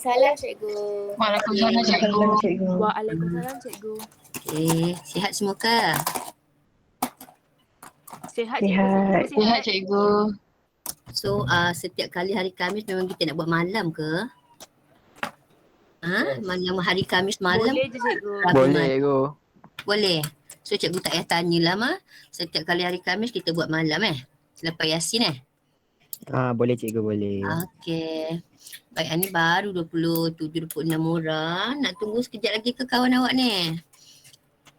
Waalaikumsalam cikgu. Waalaikumsalam cikgu. Waalaikumsalam cikgu. Okey, sihat semua ke? Sihat cikgu. Sihat cikgu. So setiap kali hari Khamis memang kita nak buat malam ke? Malam hari Khamis malam. Boleh je cikgu. Boleh cikgu. Boleh. So cikgu tak payah tanyalah mah. Setiap kali hari Khamis kita buat malam selepas Yasin Boleh cikgu, boleh. Okey. Baik, ni baru 27, 26 orang. Nak tunggu sekejap lagi ke kawan awak ni?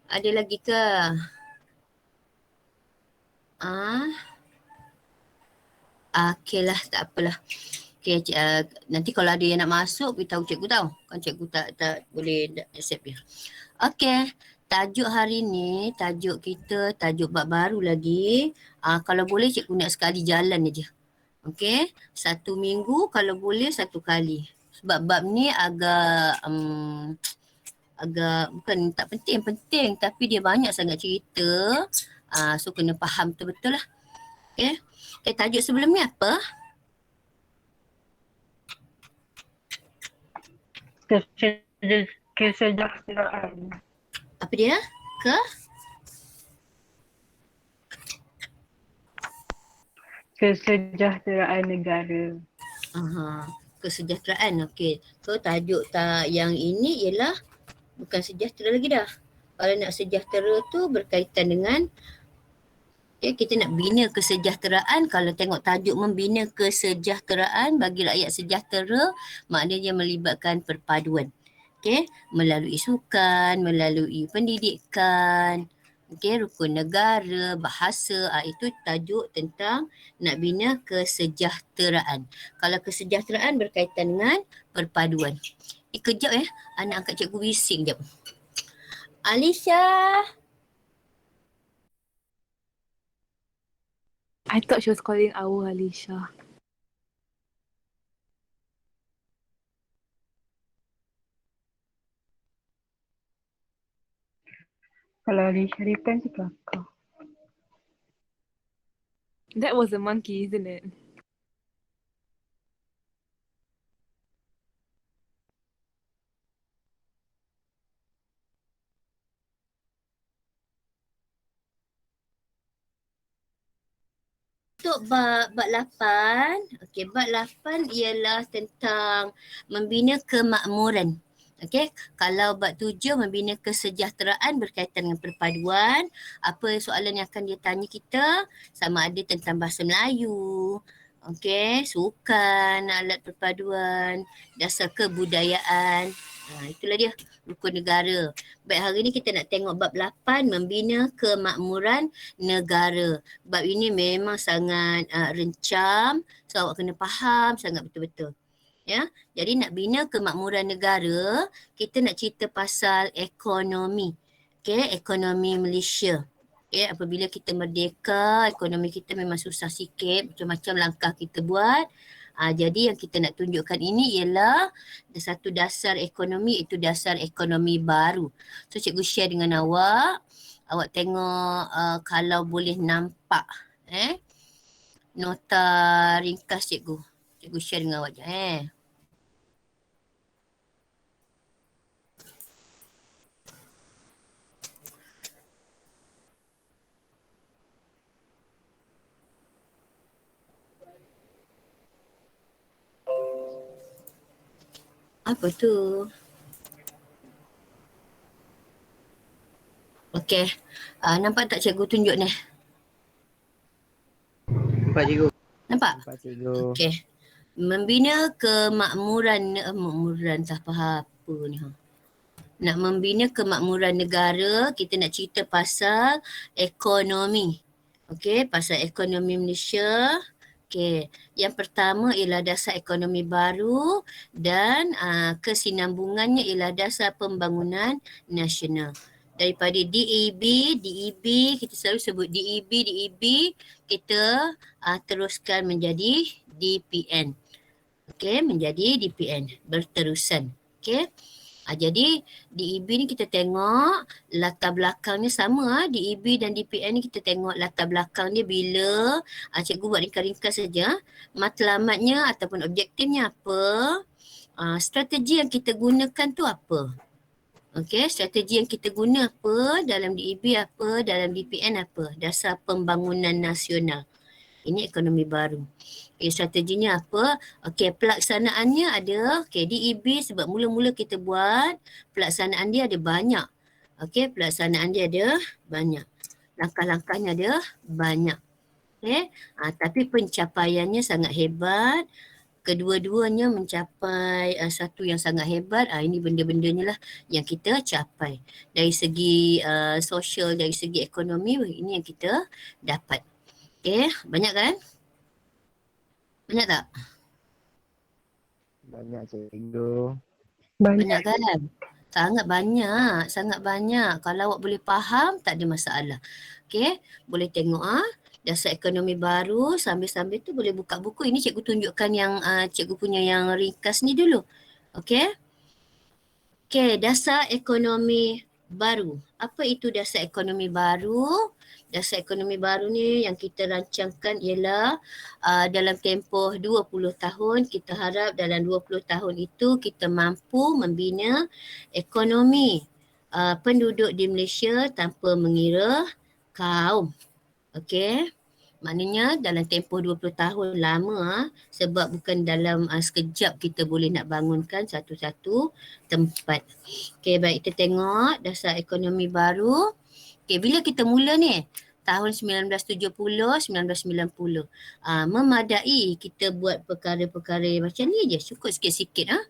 Ada lagi ke? Okey lah, tak apalah. Okey, nanti kalau ada yang nak masuk, beritahu cikgu tahu. Kan cikgu tak boleh accept dia. Okey, tajuk hari ni, tajuk kita, tajuk bab baru lagi. Kalau boleh cikgu nak sekali jalan aja. Okey, 1 minggu kalau boleh 1 kali. Sebab bab ni agak bukan tak penting, tapi dia banyak sangat cerita. So kena faham betul-betul lah. Okey. Tajuk sebelum ni apa? Kesejahteraan. Apa dia? Kesejahteraan negara. Kesejahteraan. Okey. So tajuk yang ini ialah bukan sejahtera lagi dah. Kalau nak sejahtera tu berkaitan dengan kita nak bina kesejahteraan. Kalau tengok tajuk membina kesejahteraan bagi rakyat sejahtera, maknanya melibatkan perpaduan. Okey, melalui sukan, melalui pendidikan, rukun negara, bahasa, itu tajuk tentang nak bina kesejahteraan. Kalau kesejahteraan berkaitan dengan perpaduan. Kejap anak angkat cikgu bising jap. Alisha. I thought she was calling our Alisha. Kalau Alisha reply si kakak. That was a monkey, isn't it? Untuk bab 8, bab 8 ialah tentang membina kemakmuran. Kalau bab 7 membina kesejahteraan berkaitan dengan perpaduan, apa soalan yang akan dia tanya kita? Sama ada tentang bahasa Melayu, sukan, alat perpaduan, dasar kebudayaan. Itulah dia, rukun negara. Baik, hari ni kita nak tengok bab 8, membina kemakmuran negara. Bab ini memang sangat rencam, so awak kena faham sangat betul-betul. Jadi nak bina kemakmuran negara, kita nak cerita pasal ekonomi. Ekonomi Malaysia. Apabila kita merdeka, ekonomi kita memang susah sikit, macam-macam langkah kita buat. Jadi yang kita nak tunjukkan ini ialah satu dasar ekonomi, itu dasar ekonomi baru. So cikgu share dengan awak. Awak tengok kalau boleh nampak nota ringkas cikgu. Cikgu share dengan awak je. Apa tu? Okey. Nampak tak cikgu tunjuk ni? Nampak cikgu. Nampak? Nampak cikgu. Okey. Membina kemakmuran, tak faham apa ni. Nak membina kemakmuran negara, kita nak cerita pasal ekonomi. Pasal ekonomi Malaysia. Yang pertama ialah dasar ekonomi baru dan kesinambungannya ialah dasar pembangunan nasional. Daripada DEB, kita selalu sebut DEB, kita teruskan menjadi DPN. Menjadi DPN, berterusan. Jadi DEB ni kita tengok latar belakangnya sama. DEB dan DPN ni kita tengok latar belakang dia bila cikgu buat ringkas-ringkas saja. Matlamatnya ataupun objektifnya apa. Strategi yang kita gunakan tu apa? Okey, strategi yang kita guna apa dalam DEB apa, dalam DPN apa? Dasar Pembangunan Nasional. Ini ekonomi baru. Okay, strateginya apa? Okey, pelaksanaannya ada. Okey, DEB sebab mula-mula kita buat, pelaksanaan dia ada banyak. Okey, pelaksanaan dia ada banyak. Langkah-langkahnya ada banyak. Okey, tapi pencapaiannya sangat hebat. Kedua-duanya mencapai satu yang sangat hebat. Ini benda-bendanya lah yang kita capai. Dari segi sosial, dari segi ekonomi, ini yang kita dapat. Okey, banyak kan? Banyak tak? Banyak cikgu. Banyak kan? Sangat banyak. Kalau awak boleh faham, tak ada masalah. Okey, boleh tengok dasar ekonomi baru, sambil-sambil tu boleh buka buku. Ini cikgu tunjukkan yang cikgu punya yang ringkas ni dulu. Okey. Okey, dasar ekonomi baru. Apa itu dasar ekonomi baru? Dasar ekonomi baru ni yang kita rancangkan ialah dalam tempoh 20 tahun. Kita harap dalam 20 tahun itu kita mampu membina ekonomi penduduk di Malaysia tanpa mengira kaum. Okey. Maknanya dalam tempoh 20 tahun lama sebab bukan dalam sekejap kita boleh nak bangunkan satu-satu tempat. Okey, baik, kita tengok dasar ekonomi baru. Okey, bila kita mula ni? Tahun 1970, 1990. Memadai kita buat perkara-perkara macam ni je. Cukup sikit-sikit.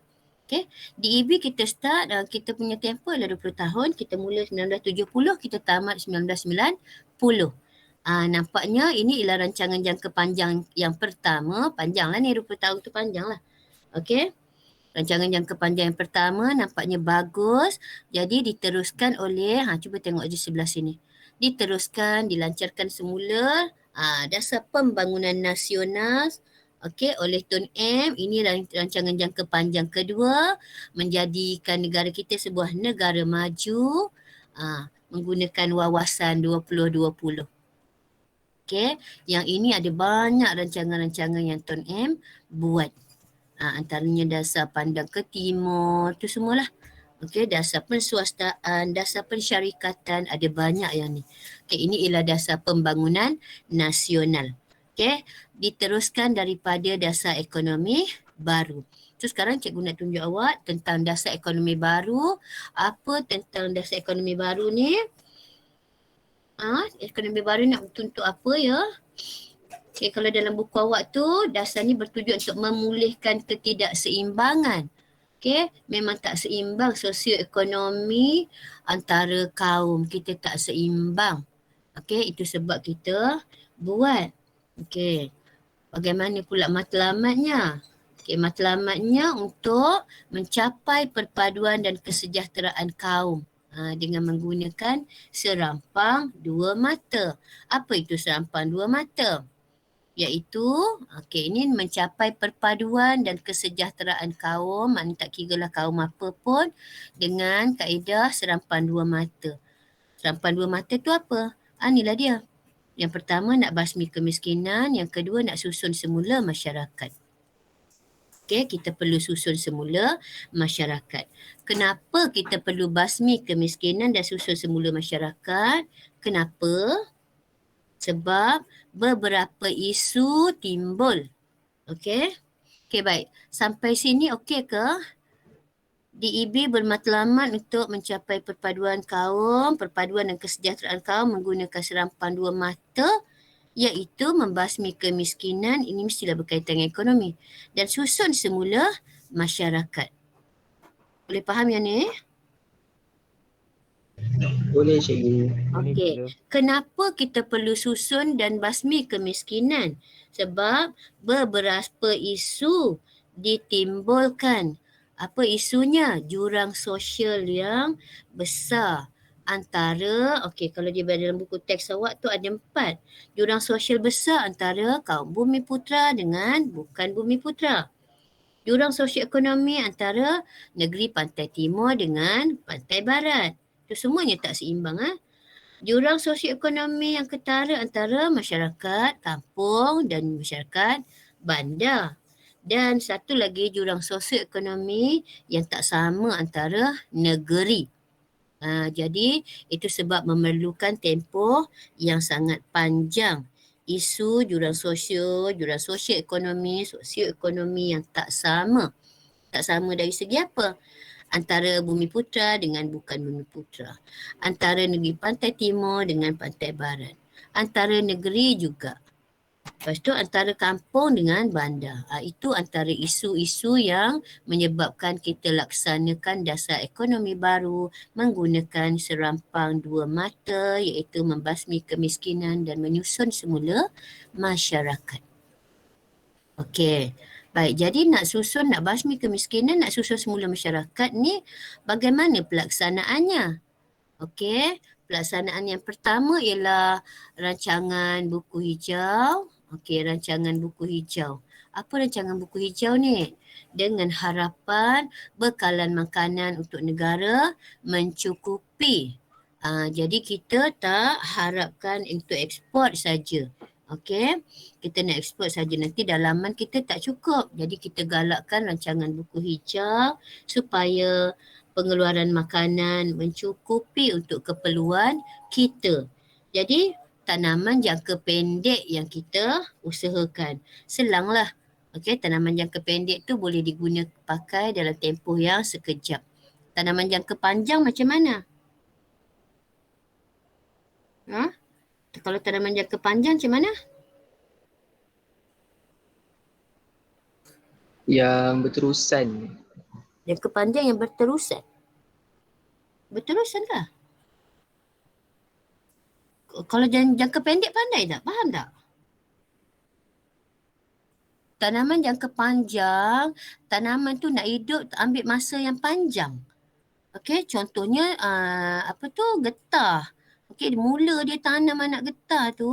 Okay. DEB kita start, kita punya tempoh adalah 20 tahun. Kita mula 1970, kita tamat 1990. Nampaknya ini ialah rancangan jangka panjang yang pertama. Panjang lah ni, 20 tahun tu panjang lah. Okay. Rancangan jangka panjang yang pertama nampaknya bagus. Jadi diteruskan oleh, cuba tengok je sebelah sini. Diteruskan, dilancarkan semula dasar pembangunan nasional. Okey, oleh Tun M. Ini rancangan jangka panjang kedua. Menjadikan negara kita sebuah negara maju. Menggunakan wawasan 2020. Okey, yang ini ada banyak rancangan-rancangan yang Tun M buat. Antaranya dasar pandang ke timur, tu semualah. Okey, dasar penswastaan, dasar pensyarikatan, ada banyak yang ni. Okey, ini ialah dasar pembangunan nasional. Okey, diteruskan daripada dasar ekonomi baru. So sekarang cikgu nak tunjuk awak tentang dasar ekonomi baru. Apa tentang dasar ekonomi baru ni? Ekonomi baru nak tuntut apa ya? Okay, kalau dalam buku awak tu, dasar ni bertujuan untuk memulihkan ketidakseimbangan. Okay, memang tak seimbang sosioekonomi antara kaum. Kita tak seimbang. Okay, itu sebab kita buat. Okay, bagaimana pula matlamatnya? Okay, matlamatnya untuk mencapai perpaduan dan kesejahteraan kaum. Dengan menggunakan serampang dua mata. Apa itu serampang dua mata? Iaitu, ini mencapai perpaduan dan kesejahteraan kaum, maknanya tak kira lah kaum apa pun, dengan kaedah serampang dua mata. Serampang dua mata tu apa? Inilah dia. Yang pertama nak basmi kemiskinan, yang kedua nak susun semula masyarakat. Okay, kita perlu susun semula masyarakat. Kenapa kita perlu basmi kemiskinan dan susun semula masyarakat? Kenapa? Sebab beberapa isu timbul. Okey? Okey, baik. Sampai sini okey ke? DEB bermatlamat untuk mencapai perpaduan kaum, perpaduan dan kesejahteraan kaum menggunakan serampang dua mata, iaitu membasmi kemiskinan. Ini mestilah berkaitan dengan ekonomi. Dan susun semula masyarakat. Boleh faham yang ni? Boleh cikgu. Okey. Kenapa kita perlu susun dan basmi kemiskinan? Sebab beberapa isu ditimbulkan. Apa isunya? Jurang sosial yang besar. Antara, kalau dia berada dalam buku teks awak tu ada 4. Jurang sosial besar antara kaum bumi putra dengan bukan bumi putra. Jurang sosioekonomi antara negeri pantai timur dengan pantai barat. Itu semuanya tak seimbang. Jurang sosioekonomi yang ketara antara masyarakat kampung dan masyarakat bandar. Dan satu lagi jurang sosioekonomi yang tak sama antara negeri. Jadi itu sebab memerlukan tempoh yang sangat panjang. Isu jurang sosioekonomi yang tak sama. Tak sama dari segi apa? Antara Bumi Putra dengan bukan Bumi Putra. Antara negeri pantai timur dengan pantai barat. Antara negeri juga. Lepas tu antara kampung dengan bandar. Itu antara isu-isu yang menyebabkan kita laksanakan dasar ekonomi baru menggunakan serampang dua mata iaitu membasmi kemiskinan dan menyusun semula masyarakat. Okey. Baik, jadi nak basmi kemiskinan, nak susun semula masyarakat ni bagaimana pelaksanaannya? Okey, pelaksanaan yang pertama ialah rancangan buku hijau. Okey, rancangan buku hijau. Apa rancangan buku hijau ni? Dengan harapan bekalan makanan untuk negara mencukupi. Jadi kita tak harapkan untuk ekspor saja. Okey, kita nak ekspor saja, nanti dalaman kita tak cukup. Jadi kita galakkan rancangan buku hijau supaya pengeluaran makanan mencukupi untuk keperluan kita. Jadi tanaman jangka pendek yang kita usahakan. Selanglah. Okey, tanaman jangka pendek tu boleh digunakan pakai dalam tempoh yang sekejap. Tanaman jangka panjang macam mana? Kalau tanaman jangka panjang macam mana? Yang berterusan. Jangka panjang yang berterusan. Berterusan kah? Kalau jangka pendek pandai tak? Faham tak? Tanaman jangka panjang, tanaman tu nak hidup ambil masa yang panjang. Okey, contohnya getah. Okey, mula dia tanam anak getah tu,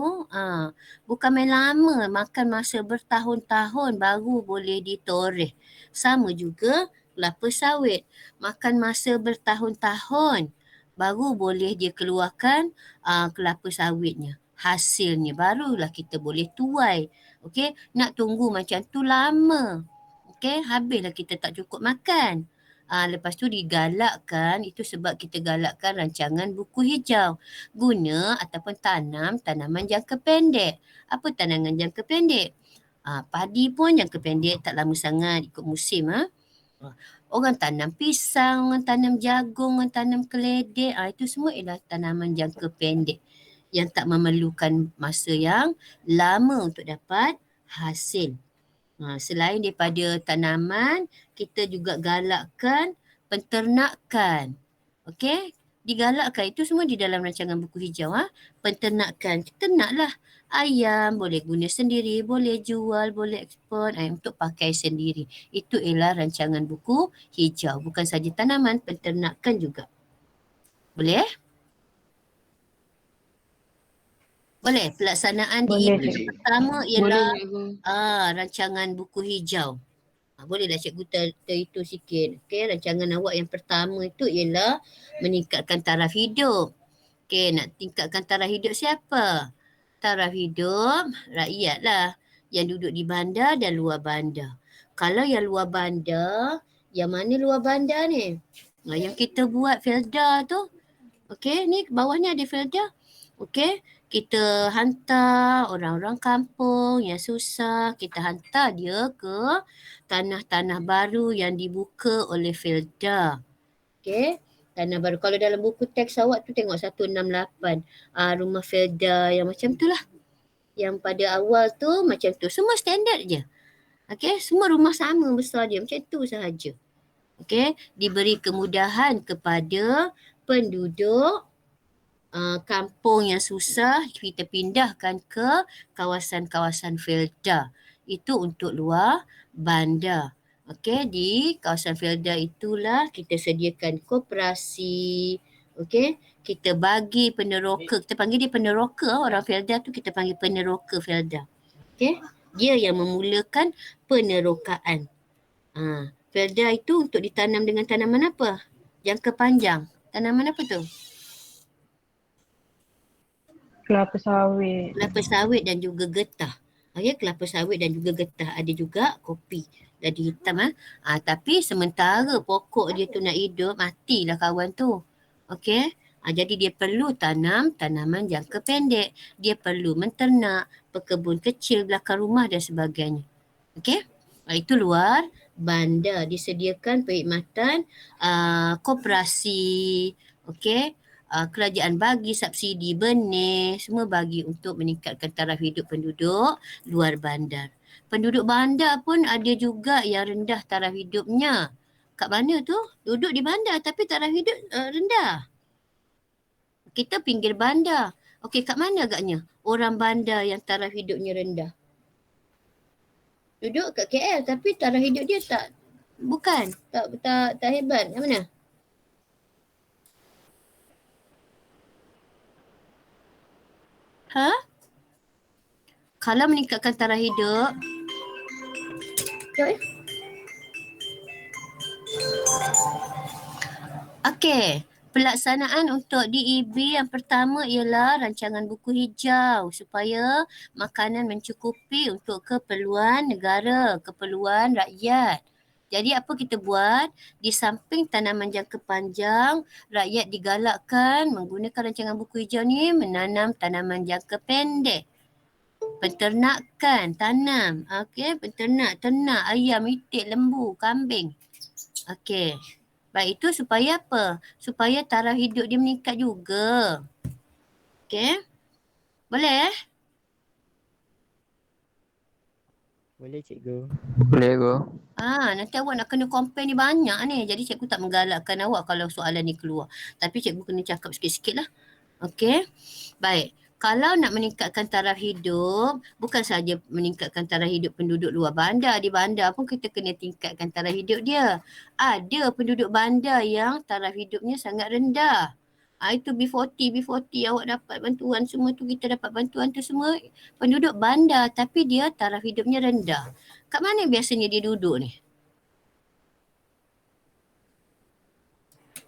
bukan main lama, makan masa bertahun-tahun baru boleh ditoreh. Sama juga kelapa sawit, makan masa bertahun-tahun baru boleh dia keluarkan kelapa sawitnya. Hasilnya barulah kita boleh tuai. Okey, nak tunggu macam tu lama. Okey, habislah kita tak cukup makan. Lepas tu digalakkan, itu sebab kita galakkan rancangan buku hijau. Guna ataupun tanam tanaman jangka pendek. Apa tanaman jangka pendek? Padi pun jangka pendek, tak lama sangat ikut musim. Orang tanam pisang, orang tanam jagung, orang tanam keledek. Itu semua ialah tanaman jangka pendek yang tak memerlukan masa yang lama untuk dapat hasil. Selain daripada tanaman, kita juga galakkan penternakan. Okey, digalakkan itu semua di dalam rancangan buku hijau. Penternakan, ternaklah ayam, boleh guna sendiri, boleh jual, boleh ekspor untuk pakai sendiri. Itu ialah rancangan buku hijau. Bukan saja tanaman, penternakan juga. Boleh? Boleh. Pelaksanaan di yang pertama ialah rancangan buku hijau. Bolehlah cikgu terhitung sikit. Okey, rancangan awak yang pertama itu ialah meningkatkan taraf hidup. Okey, nak tingkatkan taraf hidup siapa? Taraf hidup rakyat lah yang duduk di bandar dan luar bandar. Kalau yang luar bandar, yang mana luar bandar ni? Yang kita buat Felda tu. Okey, ni bawahnya ada Felda. Okey, kita hantar orang-orang kampung yang susah, kita hantar dia ke tanah-tanah baru yang dibuka oleh Felda. Okey, tanah baru. Kalau dalam buku teks awak tu tengok 168. Rumah Felda yang macam tu lah. Yang pada awal tu macam tu. Semua standard je. Okey, semua rumah sama besar dia. Macam tu sahaja. Okey, diberi kemudahan kepada penduduk kampung yang susah, kita pindahkan ke kawasan-kawasan Felda. Itu untuk luar bandar. Okey, di kawasan Felda itulah kita sediakan koperasi. Okey, kita bagi peneroka, kita panggil dia peneroka, orang Felda tu kita panggil peneroka Felda. Okey, dia yang memulakan penerokaan. Felda itu untuk ditanam dengan tanaman apa? Jangka panjang. Tanaman apa tu? Kelapa sawit. Kelapa sawit dan juga getah. Ya, kelapa sawit dan juga getah. Ada juga kopi. Jadi hitam tapi sementara pokok dia tu nak hidup, matilah kawan tu. Okey. Jadi dia perlu tanam tanaman jangka pendek. Dia perlu menternak, berkebun kecil belakang rumah dan sebagainya. Okey. Itu luar bandar. Disediakan perkhidmatan koperasi. Okey. Kerajaan bagi subsidi benih, semua bagi untuk meningkatkan taraf hidup penduduk luar bandar. Penduduk bandar pun ada juga yang rendah taraf hidupnya. Kat mana tu? Duduk di bandar tapi taraf hidup rendah. Kita pinggir bandar. Okey, kat mana agaknya orang bandar yang taraf hidupnya rendah? Duduk kat KL tapi taraf hidup dia tak hebat. Kat mana? Kalau meningkatkan taraf hidup, okey, pelaksanaan untuk DEB yang pertama ialah rancangan buku hijau supaya makanan mencukupi untuk keperluan negara, keperluan rakyat. Jadi apa kita buat? Di samping tanaman jangka panjang, rakyat digalakkan menggunakan rancangan buku hijau ni menanam tanaman jangka pendek. Penternakan, tanam. Okey, ternak ayam, itik, lembu, kambing. Okey. Baik, itu supaya apa? Supaya taraf hidup dia meningkat juga. Okey. Boleh? Boleh cikgu. Boleh go. Nanti awak nak kena compare ni banyak ni. Jadi cikgu tak menggalakkan awak kalau soalan ni keluar. Tapi cikgu kena cakap sikit-sikit lah. Okey. Baik. Kalau nak meningkatkan taraf hidup, bukan saja meningkatkan taraf hidup penduduk luar bandar. Di bandar pun kita kena tingkatkan taraf hidup dia. Ada penduduk bandar yang taraf hidupnya sangat rendah. Itu B40 awak dapat bantuan semua tu, kita dapat bantuan tu semua penduduk bandar tapi dia taraf hidupnya rendah. Kat mana biasanya dia duduk ni?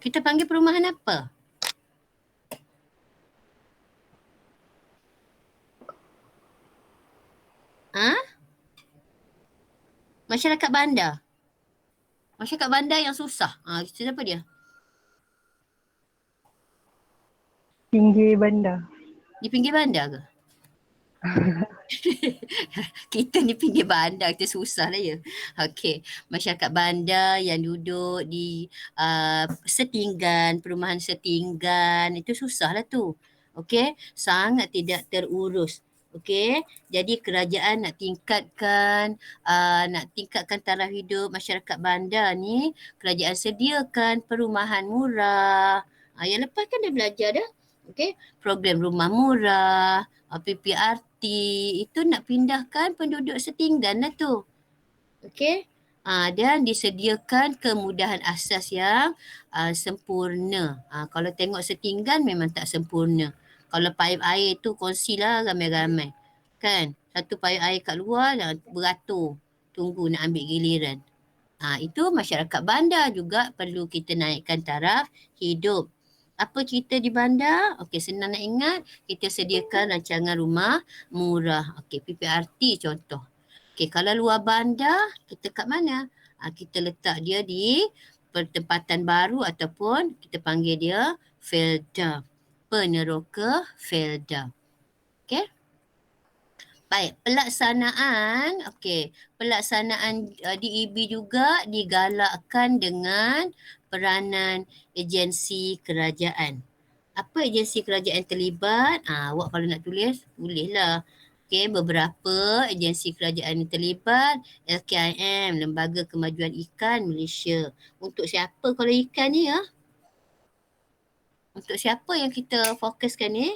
Kita panggil perumahan apa? Masyarakat bandar. Masyarakat bandar yang susah. Siapa dia? Pinggir bandar. Di pinggir bandar ke? Kita ni pinggir bandar, kita susah lah ya. Okey, masyarakat bandar yang duduk di setinggan, perumahan setinggan, itu susah lah tu. Okey, sangat tidak terurus. Okey, jadi kerajaan nak tingkatkan taraf hidup masyarakat bandar ni, kerajaan sediakan perumahan murah. Yang lepas kan dah belajar dah. Okey, program rumah murah, PPRT, itu nak pindahkan penduduk setinggan lah tu. Okey. Dan disediakan kemudahan asas yang sempurna. Kalau tengok setinggan memang tak sempurna. Kalau paip air tu kongsilah ramai-ramai. Kan? Satu paip air kat luar beratur. Tunggu nak ambil giliran. Itu masyarakat bandar juga perlu kita naikkan taraf hidup. Apa cerita di bandar? Okey, senang nak ingat. Kita sediakan rancangan rumah murah. Okey, PPRT contoh. Okey, kalau luar bandar, kita kat mana? Kita letak dia di pertempatan baru ataupun kita panggil dia Felda. Peneroka Felda. Okey. Baik, pelaksanaan. Okey, pelaksanaan DEB juga digalakkan dengan peranan agensi kerajaan. Apa agensi kerajaan terlibat? Awak kalau nak tulis, bolehlah. Okey, beberapa agensi kerajaan yang terlibat. LKIM, Lembaga Kemajuan Ikan Malaysia. Untuk siapa kalau ikan ni ya? Untuk siapa yang kita fokuskan ni?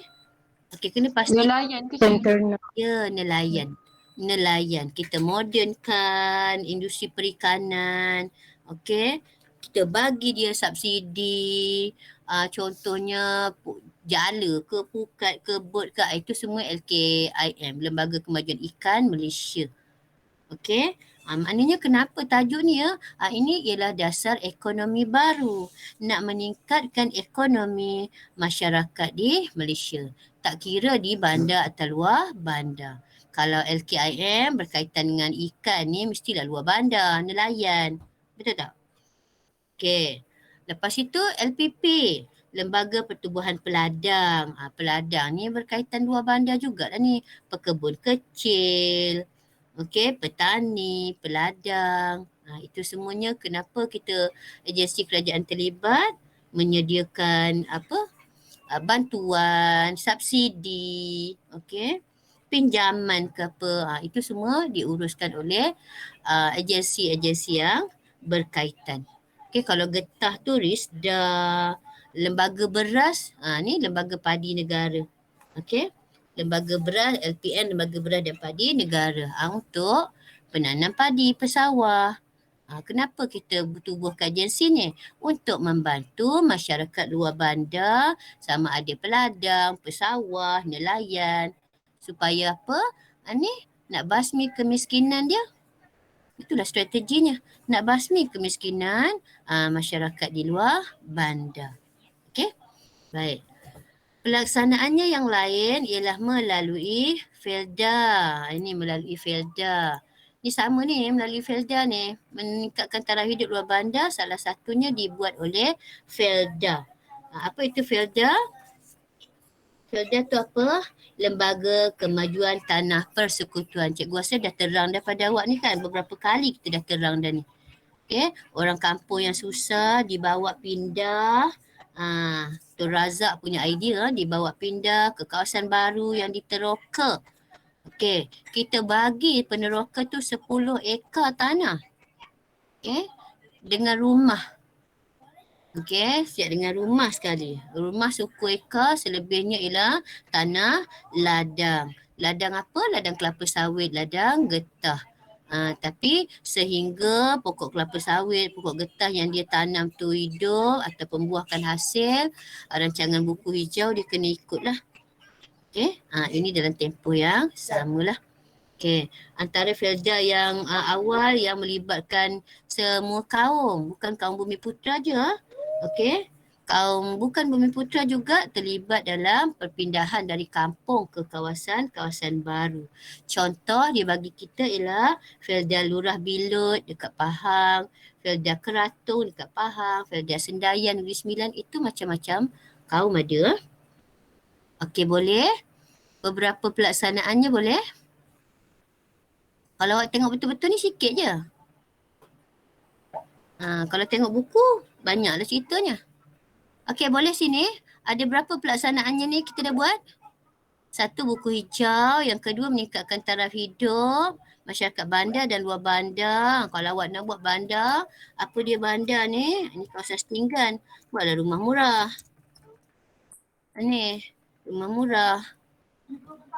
Okey, kena pasti. Nelayan ke Penternak. Ya, nelayan. Nelayan. Kita modernkan industri perikanan. Okey. Kita bagi dia subsidi. Contohnya jala ke, pukat ke, bot ke. Itu semua LKIM, Lembaga Kemajuan Ikan Malaysia. Okey. Maknanya kenapa tajuk ni ya? Ini ialah dasar ekonomi baru. Nak meningkatkan ekonomi masyarakat di Malaysia. Tak kira di bandar atau luar bandar. Kalau LKIM berkaitan dengan ikan ni mestilah luar bandar, nelayan. Betul tak? Okey. Lepas itu LPP, Lembaga Pertubuhan Peladang. Peladang ni berkaitan luar bandar jugalah ni. Pekebun kecil, okey, petani, peladang. Itu semuanya kenapa kita agensi kerajaan terlibat menyediakan bantuan, subsidi, okey, pinjaman ke apa. Itu semua diuruskan oleh agensi-agensi yang berkaitan. Okey, kalau getah tu RISDA, lembaga beras, ni lembaga padi negara. Okey. Lembaga beras, LPN, lembaga beras dan padi negara. Untuk penanam padi, pesawah. Kenapa kita tubuhkan agensi ni? Untuk membantu masyarakat luar bandar sama ada peladang, pesawah, nelayan. Supaya apa? Nak basmi kemiskinan dia. Itulah strateginya. Nak basmi kemiskinan masyarakat di luar bandar. Okey? Baik. Pelaksanaannya yang lain ialah melalui Felda. Ini melalui Felda. Ini sama ni melalui Felda ni. Meningkatkan taraf hidup luar bandar salah satunya dibuat oleh Felda. Apa itu Felda? Felda tu apa? Lembaga Kemajuan Tanah Persekutuan. Cikgu rasa dah terang dah pada awak ni kan. Beberapa kali kita dah terang dah ni. Okay? Orang kampung yang susah dibawa pindah. Tun Razak punya idea dibawa pindah ke kawasan baru yang diteroka. Okey, kita bagi peneroka tu 10 ekar tanah. Okey, dengan rumah. Okey, siap dengan rumah sekali. Rumah suku ekar, selebihnya ialah tanah ladang. Ladang apa? Ladang kelapa sawit, ladang getah. Tapi sehingga pokok kelapa sawit, pokok getah yang dia tanam tu hidup atau pembuahkan hasil, rancangan buku hijau dia kena ikutlah. Okey, ini dalam tempoh yang samalah. Okey, antara Felda yang awal yang melibatkan semua kaum, bukan kaum Bumiputra je. Okey, kaum bukan Bumiputra juga terlibat dalam perpindahan dari kampung ke kawasan-kawasan baru. Contoh dia bagi kita ialah Felda Lurah Bilut dekat Pahang, Felda Keratung dekat Pahang, Felda Sendayan Negeri Sembilan, itu macam-macam kaum ada. Okey, boleh? Beberapa pelaksanaannya boleh? Kalau awak tengok betul-betul ni sikit je. Kalau tengok buku, banyaklah ceritanya. Okey, boleh sini. Ada berapa pelaksanaannya ni kita dah buat? Satu, buku hijau. Yang kedua, meningkatkan taraf hidup masyarakat bandar dan luar bandar. Kalau awak nak buat bandar, apa dia bandar ni? Ini kawasan setinggan. Buatlah rumah murah. Ni, rumah murah.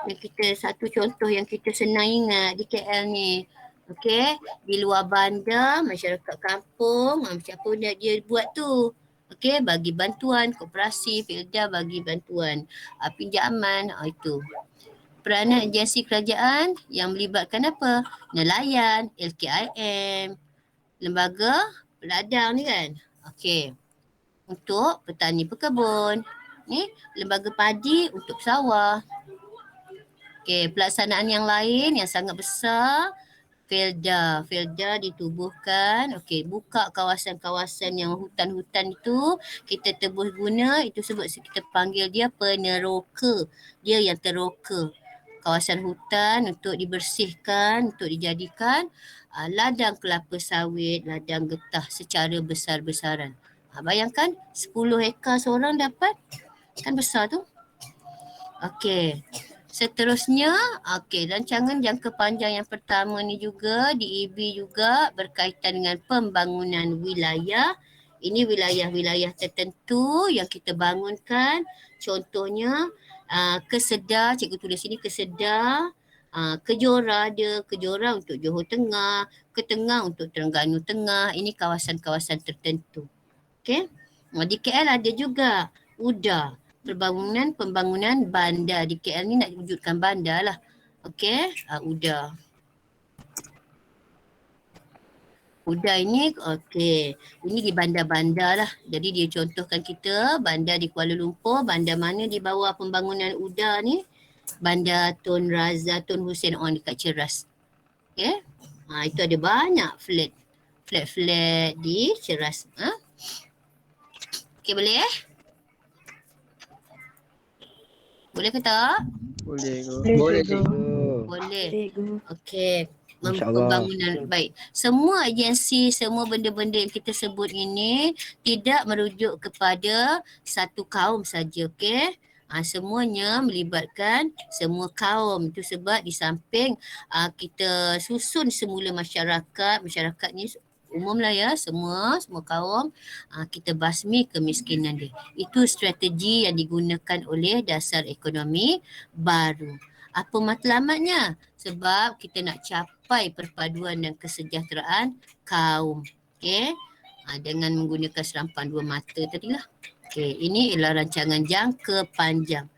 Yang kita, satu contoh yang kita senang ingat di KL ni. Okey, di luar bandar, masyarakat kampung, macam apa dia buat tu. Okey, bagi bantuan, koperasi, Felda bagi bantuan, pinjaman, itu. Peranan agensi kerajaan yang melibatkan apa? Nelayan, LKIM, lembaga peladang ni kan. Okey, untuk petani pekebun. Ni, lembaga padi untuk sawah. Okey, pelaksanaan yang lain yang sangat besar, Felda ditubuhkan. Okey, buka kawasan-kawasan yang hutan-hutan itu kita tebus guna, itu sebab kita panggil dia peneroka. Dia yang teroka kawasan hutan untuk dibersihkan, untuk dijadikan ladang kelapa sawit, ladang getah secara besar-besaran. Bayangkan 10 hektar seorang dapat, kan besar tu. Okey. Seterusnya, rancangan jangka panjang yang pertama ni juga DEB juga berkaitan dengan pembangunan wilayah. Ini wilayah-wilayah tertentu yang kita bangunkan. Contohnya Kesedar, cikgu tulis sini Kesedar, Kejora ada, Kejora untuk Johor Tengah, Ketengah untuk Terengganu Tengah. Ini kawasan-kawasan tertentu. Okey. Di KL ada juga UDA. Pembangunan bandar. Di KL ni nak wujudkan bandar lah. Okey, UDA. UDA ini, okey. Ini di bandar-bandar lah. Jadi dia contohkan kita bandar di Kuala Lumpur, bandar mana di bawah pembangunan UDA ni. Bandar Tun Razak Tun Hussein On dekat Ceras. Okay. Itu ada banyak flat di Ceras. Okay, boleh Boleh ke tak? Boleh go. Boleh, cikgu. Go. Boleh. Cikgu. Okey. InsyaAllah. Pembangunan baik. Semua agensi, semua benda-benda yang kita sebut ini tidak merujuk kepada satu kaum saja, okey? Semuanya melibatkan semua kaum. Itu sebab di samping kita susun semula masyarakat ni umum lah ya, semua kaum, kita basmi kemiskinan dia. Itu strategi yang digunakan oleh dasar ekonomi baru. Apa matlamatnya? Sebab kita nak capai perpaduan dan kesejahteraan kaum. Okey. Dengan menggunakan serampan dua mata tadilah. Okey, ini ialah rancangan jangka panjang.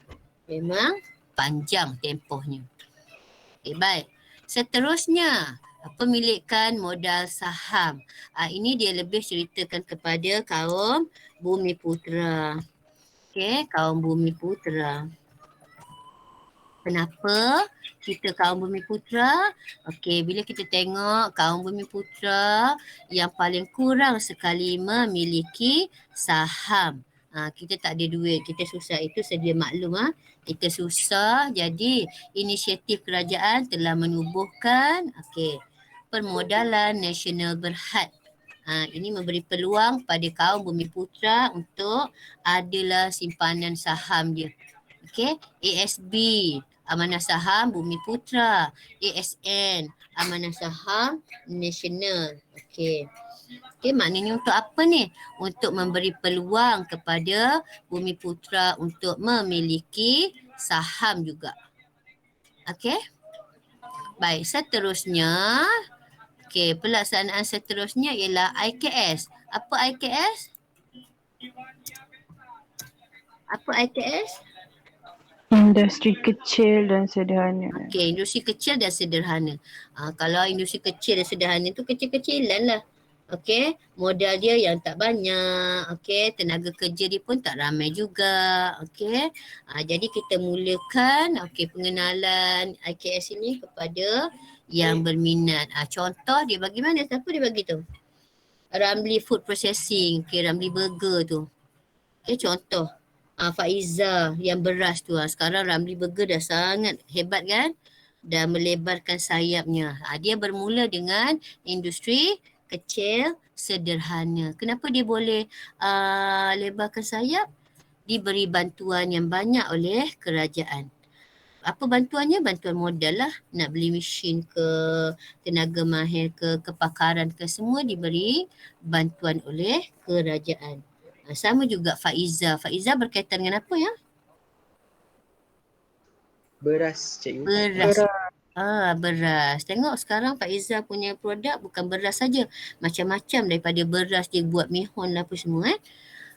Memang panjang tempohnya. Okey, baik. Seterusnya, pemilikan modal saham. Ini dia lebih ceritakan kepada kaum Bumiputera. Okey, kaum Bumiputera. Kenapa kita kaum Bumiputera? Okey, bila kita tengok kaum Bumiputera yang paling kurang sekali memiliki saham. Kita tak ada duit, kita susah. Itu sedia maklum. Kita susah, jadi inisiatif kerajaan telah menubuhkan permodalan nasional berhad. Ini memberi peluang pada kaum Bumiputera untuk adalah simpanan saham dia. Okey, ASB, Amanah Saham Bumiputera, ASN, Amanah Saham Nasional. Okey, maknanya untuk apa ni? Untuk memberi peluang kepada Bumiputera untuk memiliki saham juga. Okey. Baik, seterusnya. Okey, pelaksanaan seterusnya ialah IKS. Apa IKS? Apa IKS? Industri kecil dan sederhana. Okey, industri kecil dan sederhana. Kalau industri kecil dan sederhana tu kecil-kecilan lah. Okey, modal dia yang tak banyak. Okey, tenaga kerja dia pun tak ramai juga. Okey, jadi kita mulakan pengenalan IKS ini kepada yang berminat. Contoh dia bagi mana? Siapa dia bagi tu? Ramli Food Processing. Okey, Ramli Burger tu. Okey, contoh. Faiza yang beras tu. Sekarang Ramli Burger dah sangat hebat kan? Dah melebarkan sayapnya. Dia bermula dengan industri kecil sederhana. Kenapa dia boleh lebarkan sayap? Diberi bantuan yang banyak oleh kerajaan. Apa bantuannya? Bantuan modal lah. Nak beli mesin ke, tenaga mahir ke, kepakaran ke, semua diberi bantuan oleh kerajaan. Sama juga Faiza. Faiza berkaitan dengan apa ya? Beras, cikgu. Beras. Beras. Tengok sekarang Faiza punya produk bukan beras saja. Macam-macam daripada beras dia buat mihun lah apa semua.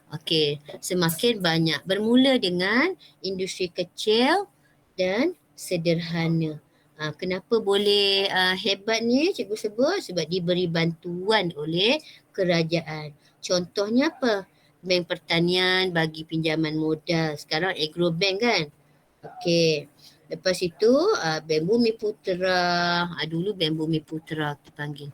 Okey, semakin banyak. Bermula dengan industri kecil dan sederhana. Kenapa boleh hebat ni cikgu sebut? Sebab diberi bantuan oleh kerajaan. Contohnya apa? Bank Pertanian bagi pinjaman modal. Sekarang Agrobank kan? Okey. Lepas itu Bank Bumiputera. Dulu Bank Bumiputera kita panggil.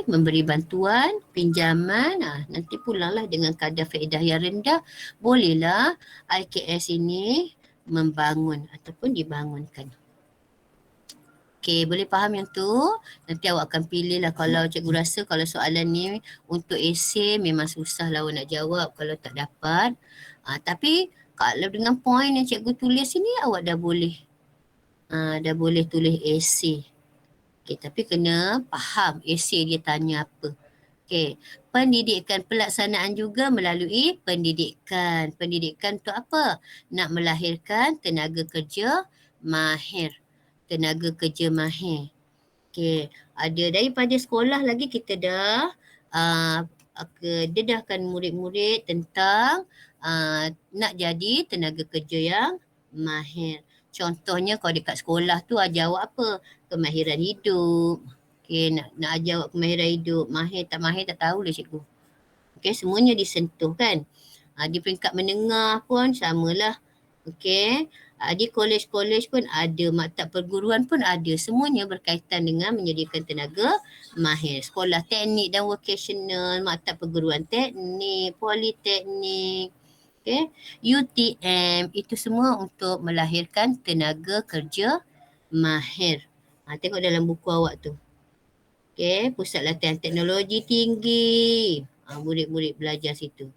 Memberi bantuan, pinjaman. Nanti pulanglah dengan kadar faedah yang rendah. Bolehlah IKS ini membangun ataupun dibangunkan. Okey, boleh faham yang tu? Nanti awak akan pilih lah kalau cikgu rasa kalau soalan ni untuk esei memang susah lah awak nak jawab kalau tak dapat. Tapi kalau dengan poin yang cikgu tulis ni awak dah boleh tulis esei. Okey, tapi kena faham esei dia tanya apa. Okey, pendidikan pelaksanaan juga melalui pendidikan. Pendidikan untuk apa? Nak melahirkan tenaga kerja mahir. Okey, ada daripada sekolah lagi kita dah dedahkan murid-murid tentang nak jadi tenaga kerja yang mahir. Contohnya kalau dekat sekolah tu ajar awak apa? Kemahiran hidup. Okey, nak ajar awak kemahiran hidup. Mahir tak tahulah cikgu. Okey, semuanya disentuh kan. Di peringkat menengah pun samalah. Okey, Di kolej-kolej pun ada, maktab perguruan pun ada. Semuanya berkaitan dengan menyediakan tenaga mahir. Sekolah teknik dan vocational, maktab perguruan teknik, politeknik, UTM, itu semua untuk melahirkan tenaga kerja mahir. Tengok dalam buku awak tu. Pusat latihan teknologi tinggi. Murid-murid belajar situ.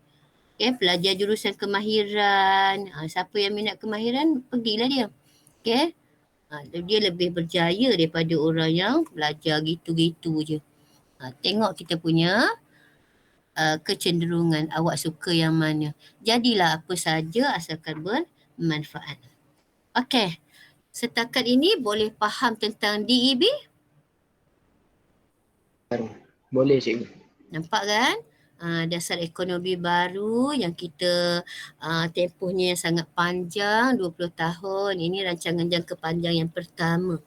Pelajar jurusan kemahiran. Siapa yang minat kemahiran, pergilah dia. Dia lebih berjaya daripada orang yang belajar gitu-gitu je. Tengok kita punya kecenderungan, awak suka yang mana. Jadilah apa saja asalkan bermanfaat. Okey. Setakat ini boleh faham tentang DEB? Boleh cikgu. Nampak kan? Dasar ekonomi baru yang kita tempohnya yang sangat panjang, 20 tahun. Ini rancangan jangka panjang yang pertama.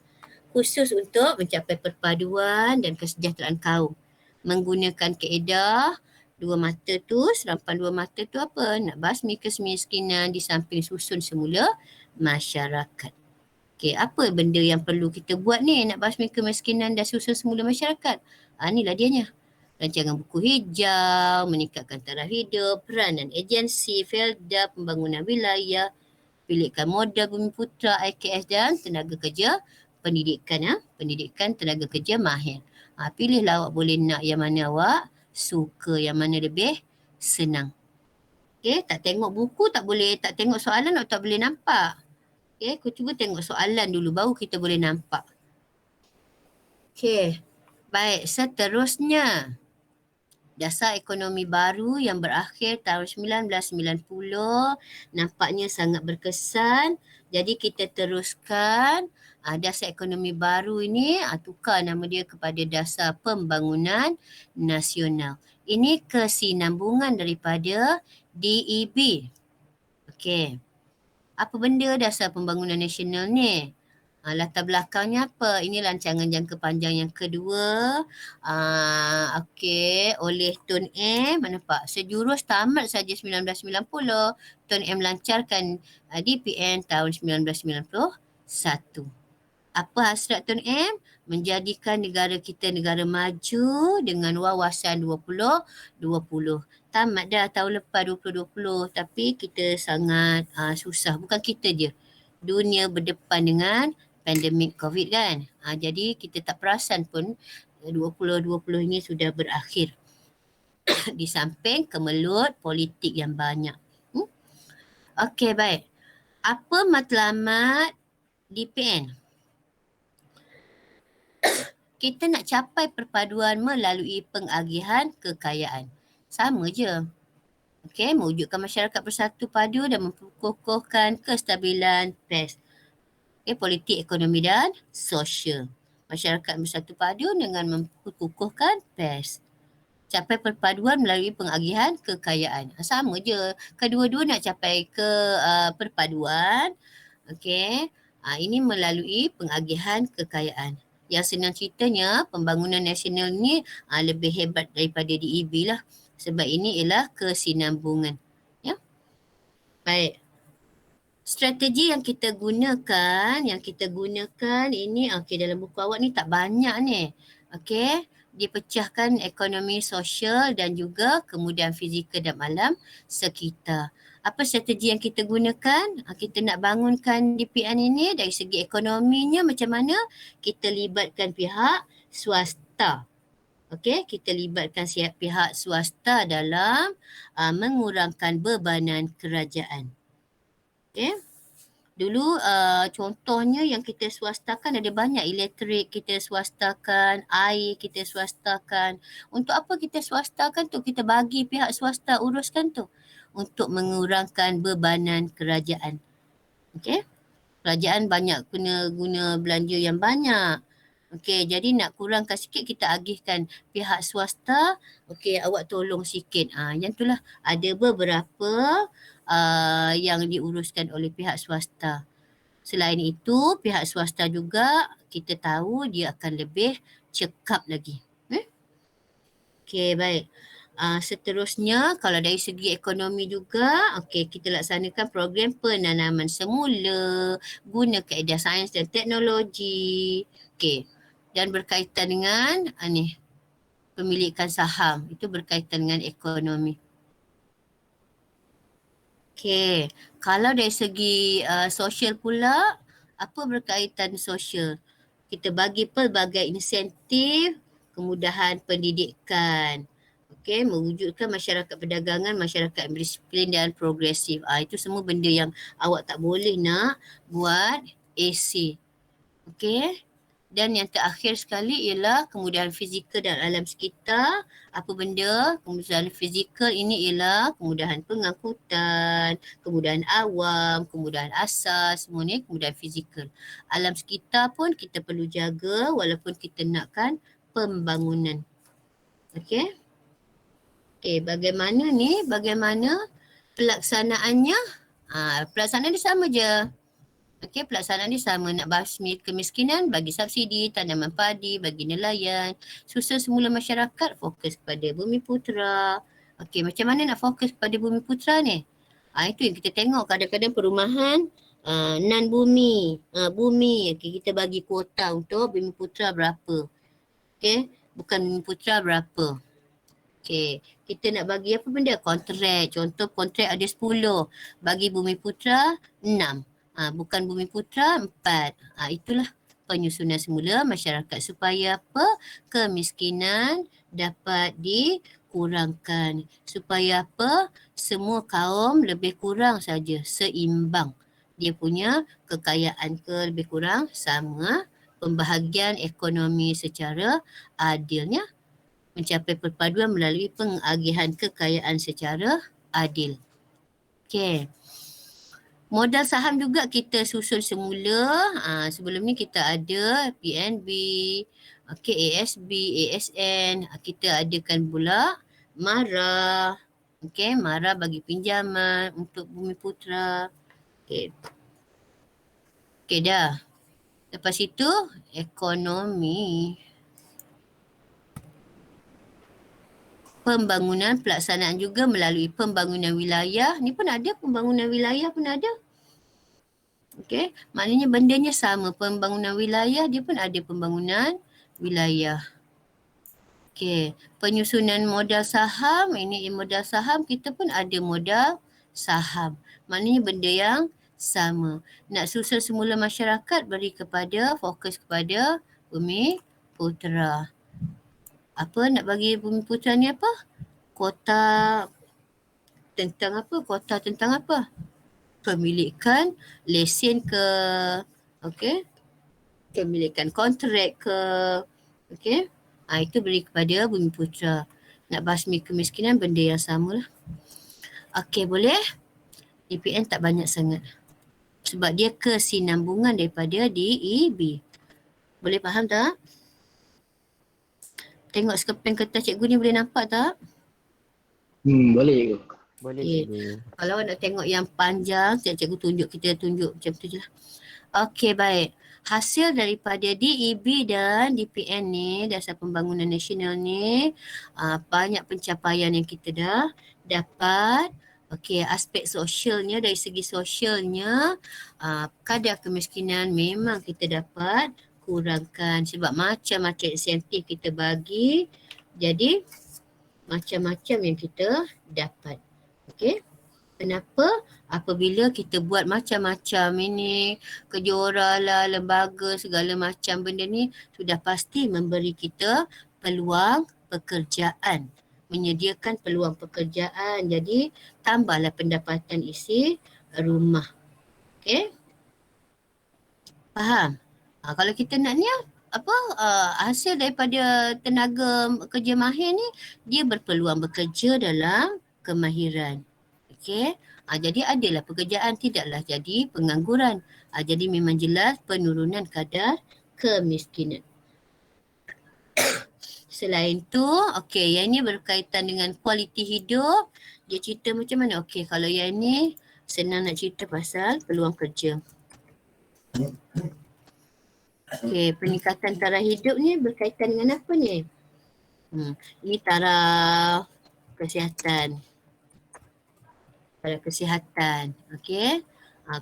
Khusus untuk mencapai perpaduan dan kesejahteraan kaum. Menggunakan kaedah dua mata tu, serampan dua mata tu apa? Nak basmi kemiskinan di samping susun semula masyarakat. Apa benda yang perlu kita buat ni nak basmi kemiskinan dan susun semula masyarakat? Inilah dianya. Rancangan buku hijau, meningkatkan taraf hidup, peranan agensi, Felda, pembangunan wilayah, pilihkan modal Bumi Putra, IKS dan tenaga kerja pendidikan. Pendidikan tenaga kerja mahir. Pilihlah awak boleh nak yang mana awak suka, yang mana lebih senang. Tak tengok buku tak boleh, tak tengok soalan tak boleh nampak. Aku cuba tengok soalan dulu baru kita boleh nampak. Baik, seterusnya. Dasar ekonomi baru yang berakhir tahun 1990 nampaknya sangat berkesan. Jadi kita teruskan dasar ekonomi baru ini, tukar nama dia kepada dasar pembangunan nasional. Ini kesinambungan daripada DEB. Apa benda dasar pembangunan nasional ni? Latar belakangnya apa? Ini rancangan jangka panjang yang kedua. Oleh Tun M. Nampak? Sejurus tamat saja 1990. Tun M lancarkan DPN tahun 1991. Apa hasrat Tun M? Menjadikan negara kita negara maju dengan wawasan 2020. Tamat dah tahun lepas 2020 tapi kita sangat susah. Bukan kita je. Dunia berdepan dengan pandemik COVID kan. Jadi kita tak perasan pun 2020 ini sudah berakhir. Di samping kemelut politik yang banyak. Baik. Apa matlamat DPN? Kita nak capai perpaduan melalui pengagihan kekayaan. Sama je. Mewujudkan masyarakat bersatu padu dan memperkukuhkan kestabilan PES. Politik, ekonomi dan sosial. Masyarakat bersatu padu dengan memperkukuhkan PES. Capai perpaduan melalui pengagihan kekayaan. Sama je. Kedua-dua nak capai perpaduan. Ini melalui pengagihan kekayaan. Yang senang ceritanya, pembangunan nasional ni lebih hebat daripada DEB lah. Sebab ini ialah kesinambungan. Baik. Strategi yang kita gunakan ini dalam buku awak ni tak banyak ni. Dipecahkan ekonomi sosial dan juga kemudahan fizikal dan alam sekitar. Apa strategi yang kita gunakan? Kita nak bangunkan DPN ini dari segi ekonominya macam mana? Kita libatkan pihak swasta. Kita libatkan pihak swasta dalam mengurangkan bebanan kerajaan. Dulu contohnya yang kita swastakan ada banyak. Elektrik kita swastakan, air kita swastakan. Untuk apa kita swastakan tu? Kita bagi pihak swasta uruskan tu. Untuk mengurangkan bebanan kerajaan. Kerajaan banyak kena guna belanja yang banyak. Jadi nak kurangkan sikit kita agihkan pihak swasta. Awak tolong sikit. Yang itulah ada beberapa yang diuruskan oleh pihak swasta. Selain itu, pihak swasta juga kita tahu dia akan lebih cekap lagi. Baik. Seterusnya kalau dari segi ekonomi juga, okey, kita laksanakan program penanaman semula guna kaedah sains dan teknologi. Okey. Dan berkaitan dengan pemilikan saham. Itu berkaitan dengan ekonomi. Okey. Kalau dari segi sosial pula, apa berkaitan sosial? Kita bagi pelbagai insentif, kemudahan pendidikan. Okey, mewujudkan masyarakat perdagangan, masyarakat yang berdisiplin dan progresif. Itu semua benda yang awak tak boleh nak buat AC. Okey. Dan yang terakhir sekali ialah kemudahan fizikal dan alam sekitar. Apa benda? Kemudahan fizikal ini ialah kemudahan pengangkutan, kemudahan awam, kemudahan asas, semua ni kemudahan fizikal. Alam sekitar pun kita perlu jaga walaupun kita nakkan pembangunan. Okey? Okey, bagaimana pelaksanaannya? Pelaksanaan dia sama je. Okey, pelaksanaan dia sama. Nak basmi kemiskinan, bagi subsidi, tanaman padi, bagi nelayan. Susun semula masyarakat, fokus kepada Bumi Putera. Okey, macam mana nak fokus kepada Bumi Putera ni? Itu yang kita tengok kadang-kadang perumahan non bumi. Bumi, okey, kita bagi kuota untuk Bumi Putera berapa. Okey, bukan Bumi Putera berapa. Okey, kita nak bagi apa benda? Kontrak. Contoh kontrak ada 10. Bagi Bumi Putera 6. Bukan Bumi Putera 4. Itulah penyusunan semula masyarakat supaya apa? Kemiskinan dapat dikurangkan. Supaya apa? Semua kaum lebih kurang saja seimbang. Dia punya kekayaan lebih kurang sama. Pembahagian ekonomi secara adilnya. Mencapai perpaduan melalui pengagihan kekayaan secara adil. Okey. Modal saham juga kita susun semula. Sebelum ni kita ada PNB, ASB, ASN. Kita adakan pula MARA. Okey, MARA bagi pinjaman untuk Bumi Putera. Okey. Okey dah. Lepas itu ekonomi. Pembangunan pelaksanaan juga melalui pembangunan wilayah. Ni pun ada, pembangunan wilayah pun ada. Okey, maknanya bendanya sama. Pembangunan wilayah dia pun ada pembangunan wilayah. Okey, penyusunan modal saham. Ini modal saham, kita pun ada modal saham. Maknanya benda yang sama. Nak susun semula masyarakat, beri kepada, fokus kepada Bumi Putera. Apa nak bagi Bumi Putera ni apa? Kota tentang apa? Kota tentang apa? Pemilikan lesen ke, okey? Pemilikan kontrak ke, okey? Itu beri kepada Bumi Putera. Nak basmi kemiskinan benda yang sama lah. Okey, boleh? DPN tak banyak sangat. Sebab dia kesinambungan daripada DEB. Boleh faham tak? Tengok skepen kertas cikgu ni boleh nampak tak? Boleh cikgu. Boleh Okey. cikgu. Kalau nak tengok yang panjang, cikgu tunjuk, kita tunjuk macam tu je lah. Okey, baik. Hasil daripada DEB dan DPN ni, Dasar Pembangunan Nasional ni, banyak pencapaian yang kita dah dapat. Okey, aspek sosialnya, dari segi sosialnya, kadar kemiskinan memang kita dapat kurangkan sebab macam-macam insentif kita bagi, jadi macam-macam yang kita dapat. Okey. Kenapa? Apabila kita buat macam-macam ini, kejora lah, lembaga, segala macam benda ni sudah pasti memberi kita peluang pekerjaan. Menyediakan peluang pekerjaan. Jadi tambahlah pendapatan isi rumah. Okey? Faham? Kalau kita nak ni hasil daripada tenaga kerja mahir ni, dia berpeluang bekerja dalam kemahiran. Okey. Jadi adalah pekerjaan, tidaklah jadi pengangguran. Jadi memang jelas penurunan kadar kemiskinan. Selain tu, okey, yang ni berkaitan dengan kualiti hidup. Dia cerita macam mana? Okey, kalau yang ni senang nak cerita pasal peluang kerja. Okey, peningkatan taraf hidup ni berkaitan dengan apa ni? Ini taraf kesihatan. Pada kesihatan. Okey.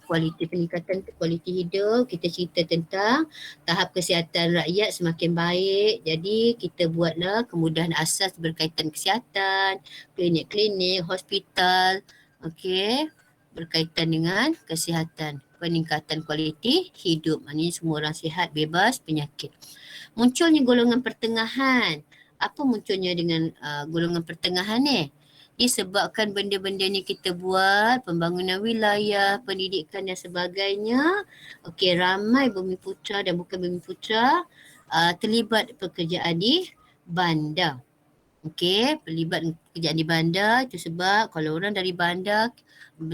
Kualiti peningkatan kualiti hidup, kita cerita tentang tahap kesihatan rakyat semakin baik. Jadi kita buatlah kemudahan asas berkaitan kesihatan, klinik-klinik, hospital, okey, berkaitan dengan kesihatan, peningkatan kualiti hidup. Maknanya semua orang sihat, bebas penyakit. Munculnya golongan pertengahan. Apa munculnya dengan golongan pertengahan ni? Disebabkan benda-benda ni kita buat, pembangunan wilayah, pendidikan dan sebagainya. Okey, ramai Bumiputera dan bukan Bumiputera terlibat pekerjaan di bandar. Okey, terlibat pekerjaan di bandar itu sebab kalau orang dari bandar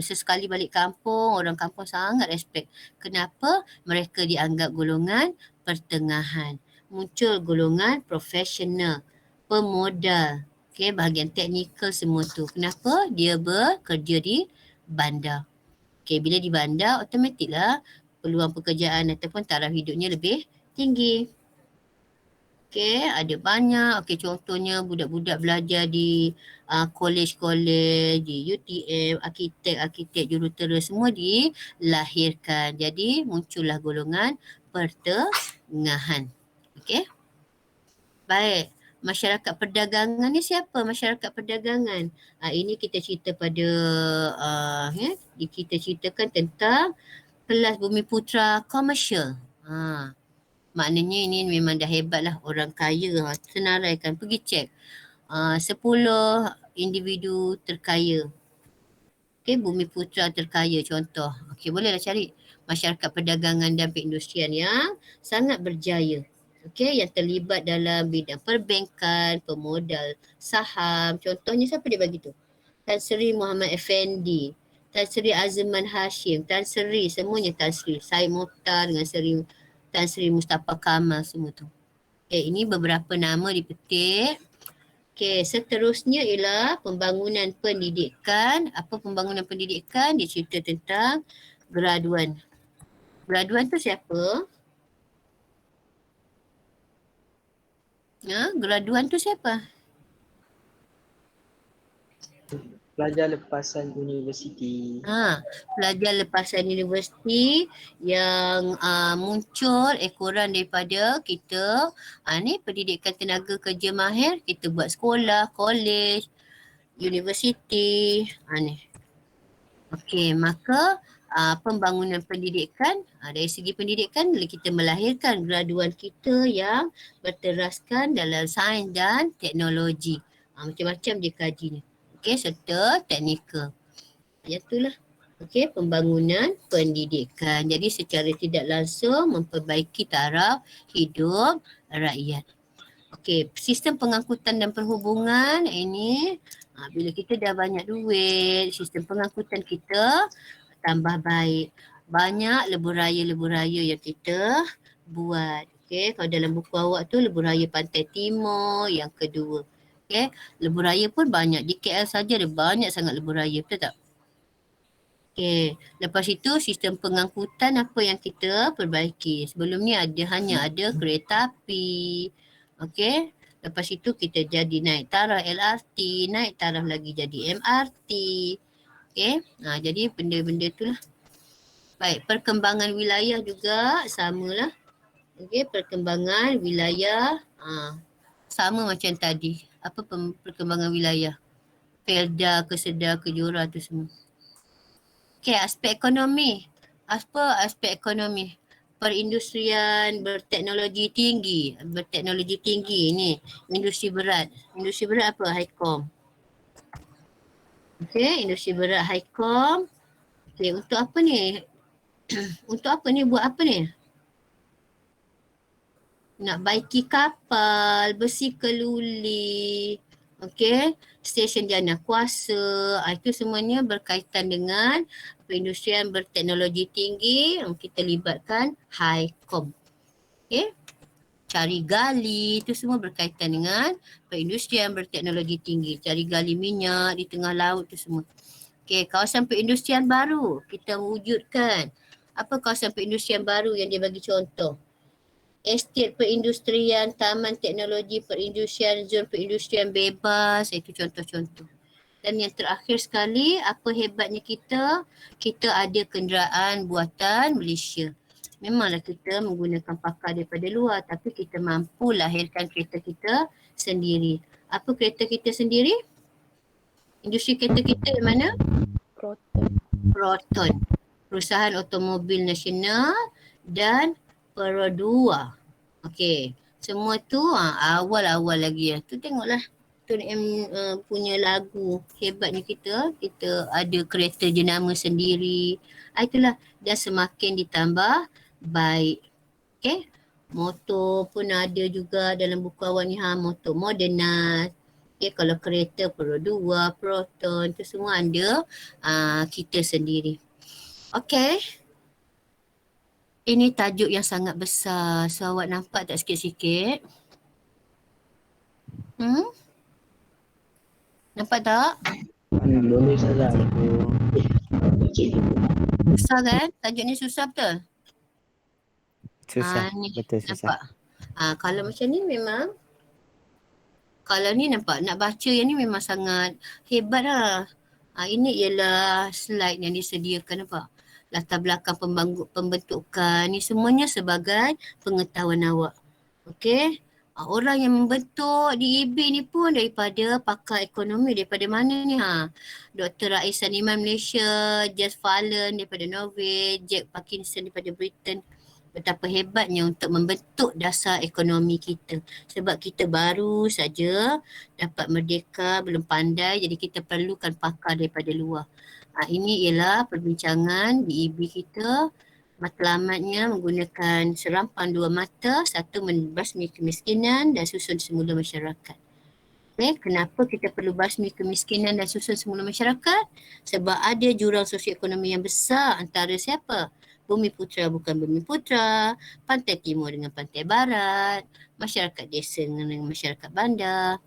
sesekali balik kampung, orang kampung sangat respect. Kenapa? Mereka dianggap golongan pertengahan. Muncul golongan profesional, pemodal. Okey, bahagian teknikal semua tu. Kenapa? Dia bekerja di bandar. Okey, bila di bandar, automatiklah peluang pekerjaan ataupun taraf hidupnya lebih tinggi. Okey, ada banyak. Okey, contohnya budak-budak belajar di kolej-kolej, di UTM, arkitek jurutera semua dilahirkan. Jadi muncullah golongan pertengahan. Okey. Baik. Masyarakat perdagangan ni siapa masyarakat perdagangan? Ini kita cerita pada kita ceritakan tentang kelas Bumiputera komersial. Maknanya ini memang dah hebat lah, orang kaya. Senarai kan, pergi cek 10 individu terkaya. Okey, Bumiputera terkaya contoh. Okey, bolehlah cari masyarakat perdagangan dan perindustrian yang sangat berjaya. Okey, yang terlibat dalam bidang perbankan, pemodal saham. Contohnya siapa dia bagi tu? Tan Sri Muhammad Effendi, Tan Sri Azman Hashim, Tan Sri, semuanya Tan Sri. Syed Mokhtar dengan Tan Sri Mustafa Kamal semua tu. Okey, ini beberapa nama dipetik. Okey, seterusnya ialah pembangunan pendidikan. Apa pembangunan pendidikan? Dia cerita tentang graduan. Graduan tu siapa? Graduan tu siapa? Pelajar lepasan universiti. Pelajar lepasan universiti yang muncul ekoran daripada kita. Ni pendidikan tenaga kerja mahir, kita buat sekolah, kolej, universiti. Ni. Okey, maka pembangunan pendidikan, dari segi pendidikan kita melahirkan graduan kita yang berteraskan dalam sains dan teknologi. Macam-macam dia kajinya. Okey, serta teknikal. Itulah. Okey, pembangunan pendidikan. Jadi secara tidak langsung memperbaiki taraf hidup rakyat. Okey, sistem pengangkutan dan perhubungan ini bila kita dah banyak duit, sistem pengangkutan kita tambah baik. Banyak lebuh raya yang kita buat. Okey, kalau dalam buku awak tu lebuh raya Pantai Timur yang kedua. Okey, lebuh raya pun banyak. Di KL saja ada banyak sangat lebuh raya, betul tak? Okey, lepas itu sistem pengangkutan apa yang kita perbaiki. Sebelum ni hanya ada kereta api. Okey, lepas itu kita jadi naik taraf LRT, naik taraf lagi jadi MRT. Okey, jadi benda-benda itulah. Baik, perkembangan wilayah juga samalah. Okey, perkembangan wilayah sama macam tadi. Apa perkembangan wilayah? Felda, Kesedah, Kejora tu semua. Okey, aspek ekonomi. Apa aspek ekonomi? Perindustrian berteknologi tinggi. Ni industri berat. Industri berat apa? Highcom. Okey, industri berat Highcom. Okey, untuk apa ni? Untuk apa ni? Buat apa ni? Nak baiki kapal, besi keluli. Okey, stesen jana kuasa. Itu semuanya berkaitan dengan perindustrian berteknologi tinggi. Kita libatkan Highcom. Okey. Cari gali, itu semua berkaitan dengan perindustrian berteknologi tinggi. Cari gali minyak di tengah laut tu semua. Okey, kawasan perindustrian baru kita wujudkan. Apa kawasan perindustrian baru yang dia bagi contoh? estet perindustrian, taman teknologi perindustrian, zon perindustrian bebas, itu contoh-contoh. Dan yang terakhir sekali, apa hebatnya kita? Kita ada kenderaan buatan Malaysia. Memanglah kita menggunakan pakar daripada luar, tapi kita mampu lahirkan kereta kita sendiri. Apa kereta kita sendiri? Industri kereta kita yang mana? Proton. Perusahaan Automobil Nasional dan Perodua. Okey. Semua tu awal-awal lagi lah. Tu tengoklah. Tun M punya lagu. Hebatnya kita ada kereta jenama sendiri. Itulah. Dan semakin ditambah baik. Okey. Motor pun ada juga dalam buku awal ni. Motor Moderna. Okay, kalau kereta Perodua, Proton tu semua ada kita sendiri. Okey. Ini tajuk yang sangat besar. So awak nampak tak sikit-sikit? Nampak tak? Boleh salah. Susah kan? Tajuk ni susah betul? Susah. Ni, Betul susah. nampak? Kalau macam ni memang, kalau ni nampak, nak baca yang ni memang sangat hebat lah. Ini ialah slide yang disediakan, nampak? Latar belakang pembentukan ni semuanya sebagai pengetahuan awak. Okey? Orang yang membentuk DEB ni pun daripada pakar ekonomi, daripada mana ni Dr. Rais Saniman Malaysia, Jess Fallon daripada Norway, Jack Parkinson daripada Britain. Betapa hebatnya untuk membentuk dasar ekonomi kita. Sebab kita baru saja dapat merdeka, belum pandai, jadi kita perlukan pakar daripada luar. Ini ialah perbincangan DEB kita. Matlamatnya menggunakan serampan dua mata, satu membasmi kemiskinan dan susun semula masyarakat. Okay, kenapa kita perlu basmi kemiskinan dan susun semula masyarakat? Sebab ada jurang sosioekonomi yang besar antara siapa? Bumi Putra bukan Bumi Putra, Pantai Timur dengan Pantai Barat, masyarakat desa dengan masyarakat bandar,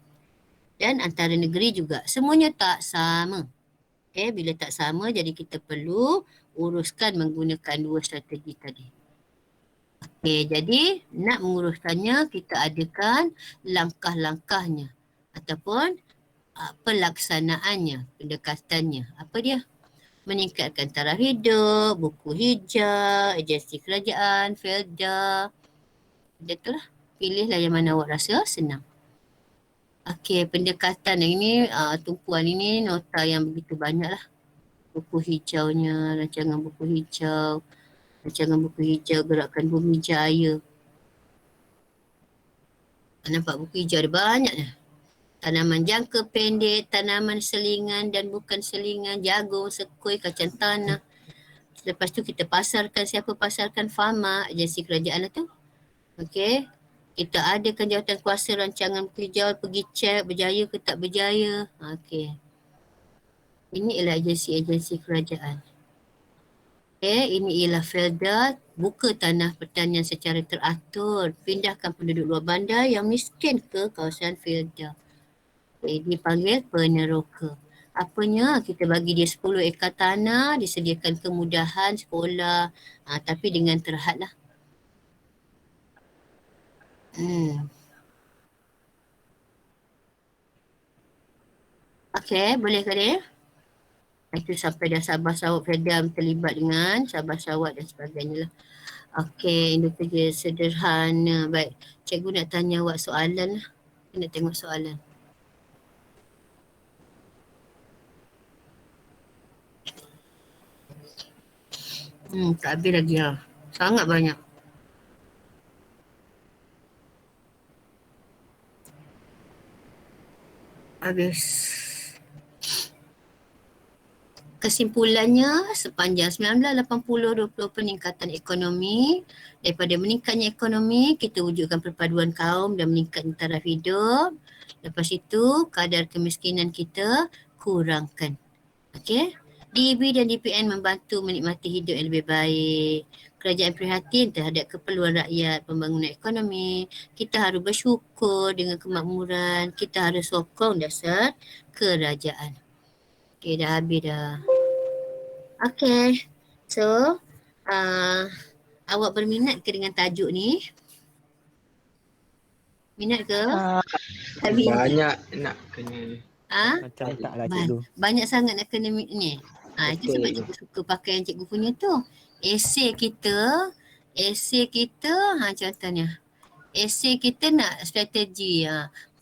dan antara negeri juga. Semuanya tak sama. Okay, bila tak sama, jadi kita perlu uruskan menggunakan dua strategi tadi. Okay, jadi nak menguruskannya, kita adakan langkah-langkahnya ataupun pelaksanaannya, pendekatannya. Apa dia? Meningkatkan taraf hidup, buku hijau, agensi kerajaan, Felda. Itulah. Pilihlah yang mana awak rasa senang. Okey, pendekatan ini, tumpuan ini nota yang begitu banyak lah. Buku hijaunya, rancangan buku hijau, gerakan Bumi Jaya. Nampak buku hijau ada banyak dah. Tanaman jangka pendek, tanaman selingan dan bukan selingan, jagung, sekui, kacang tanah. Lepas tu kita pasarkan, siapa pasarkan? Fama, agensi kerajaan lah tu. Okey. Kita adakan jawatan kuasa rancangan buku hijau, pergi cek berjaya ke tak berjaya. Okey. Ini ialah agensi-agensi kerajaan. Okey, ini ialah Felda, buka tanah pertanian secara teratur. Pindahkan penduduk luar bandar yang miskin ke kawasan Felda. Dipanggil peneroka. Apanya? Kita bagi dia 10 ekar tanah, disediakan kemudahan sekolah, tapi dengan terhad lah. Okey, boleh ke dia? Itu sampai dah Sabah Sarawak Fedam terlibat dengan Sabah Sarawak dan sebagainya lah. Okey, ini kerja sederhana. Baik, cikgu nak tanya awak soalan lah. Nak tengok soalan. Tak habis lagi lah. Sangat banyak. Habis. Kesimpulannya, sepanjang 1980, 20 peningkatan ekonomi. Daripada meningkatnya ekonomi, kita wujudkan perpaduan kaum dan meningkatnya taraf hidup. Lepas itu, kadar kemiskinan kita kurangkan. Okey? DEB dan DPN membantu menikmati hidup yang lebih baik. Kerajaan prihatin terhadap keperluan rakyat, pembangunan ekonomi. Kita harus bersyukur dengan kemakmuran. Kita harus sokong dasar kerajaan. Okey, dah habis dah. Okey. So, awak berminat ke dengan tajuk ni? Minat ke? Ah, Banyak nak kena ni. Ha? Macam tak lah Ba- cikgu. banyak sangat nak kena ni. Itu Betul, sebab cikgu. cikgu suka pakai yang cikgu punya tu. Esei kita, contohnya. Esei kita nak strategi.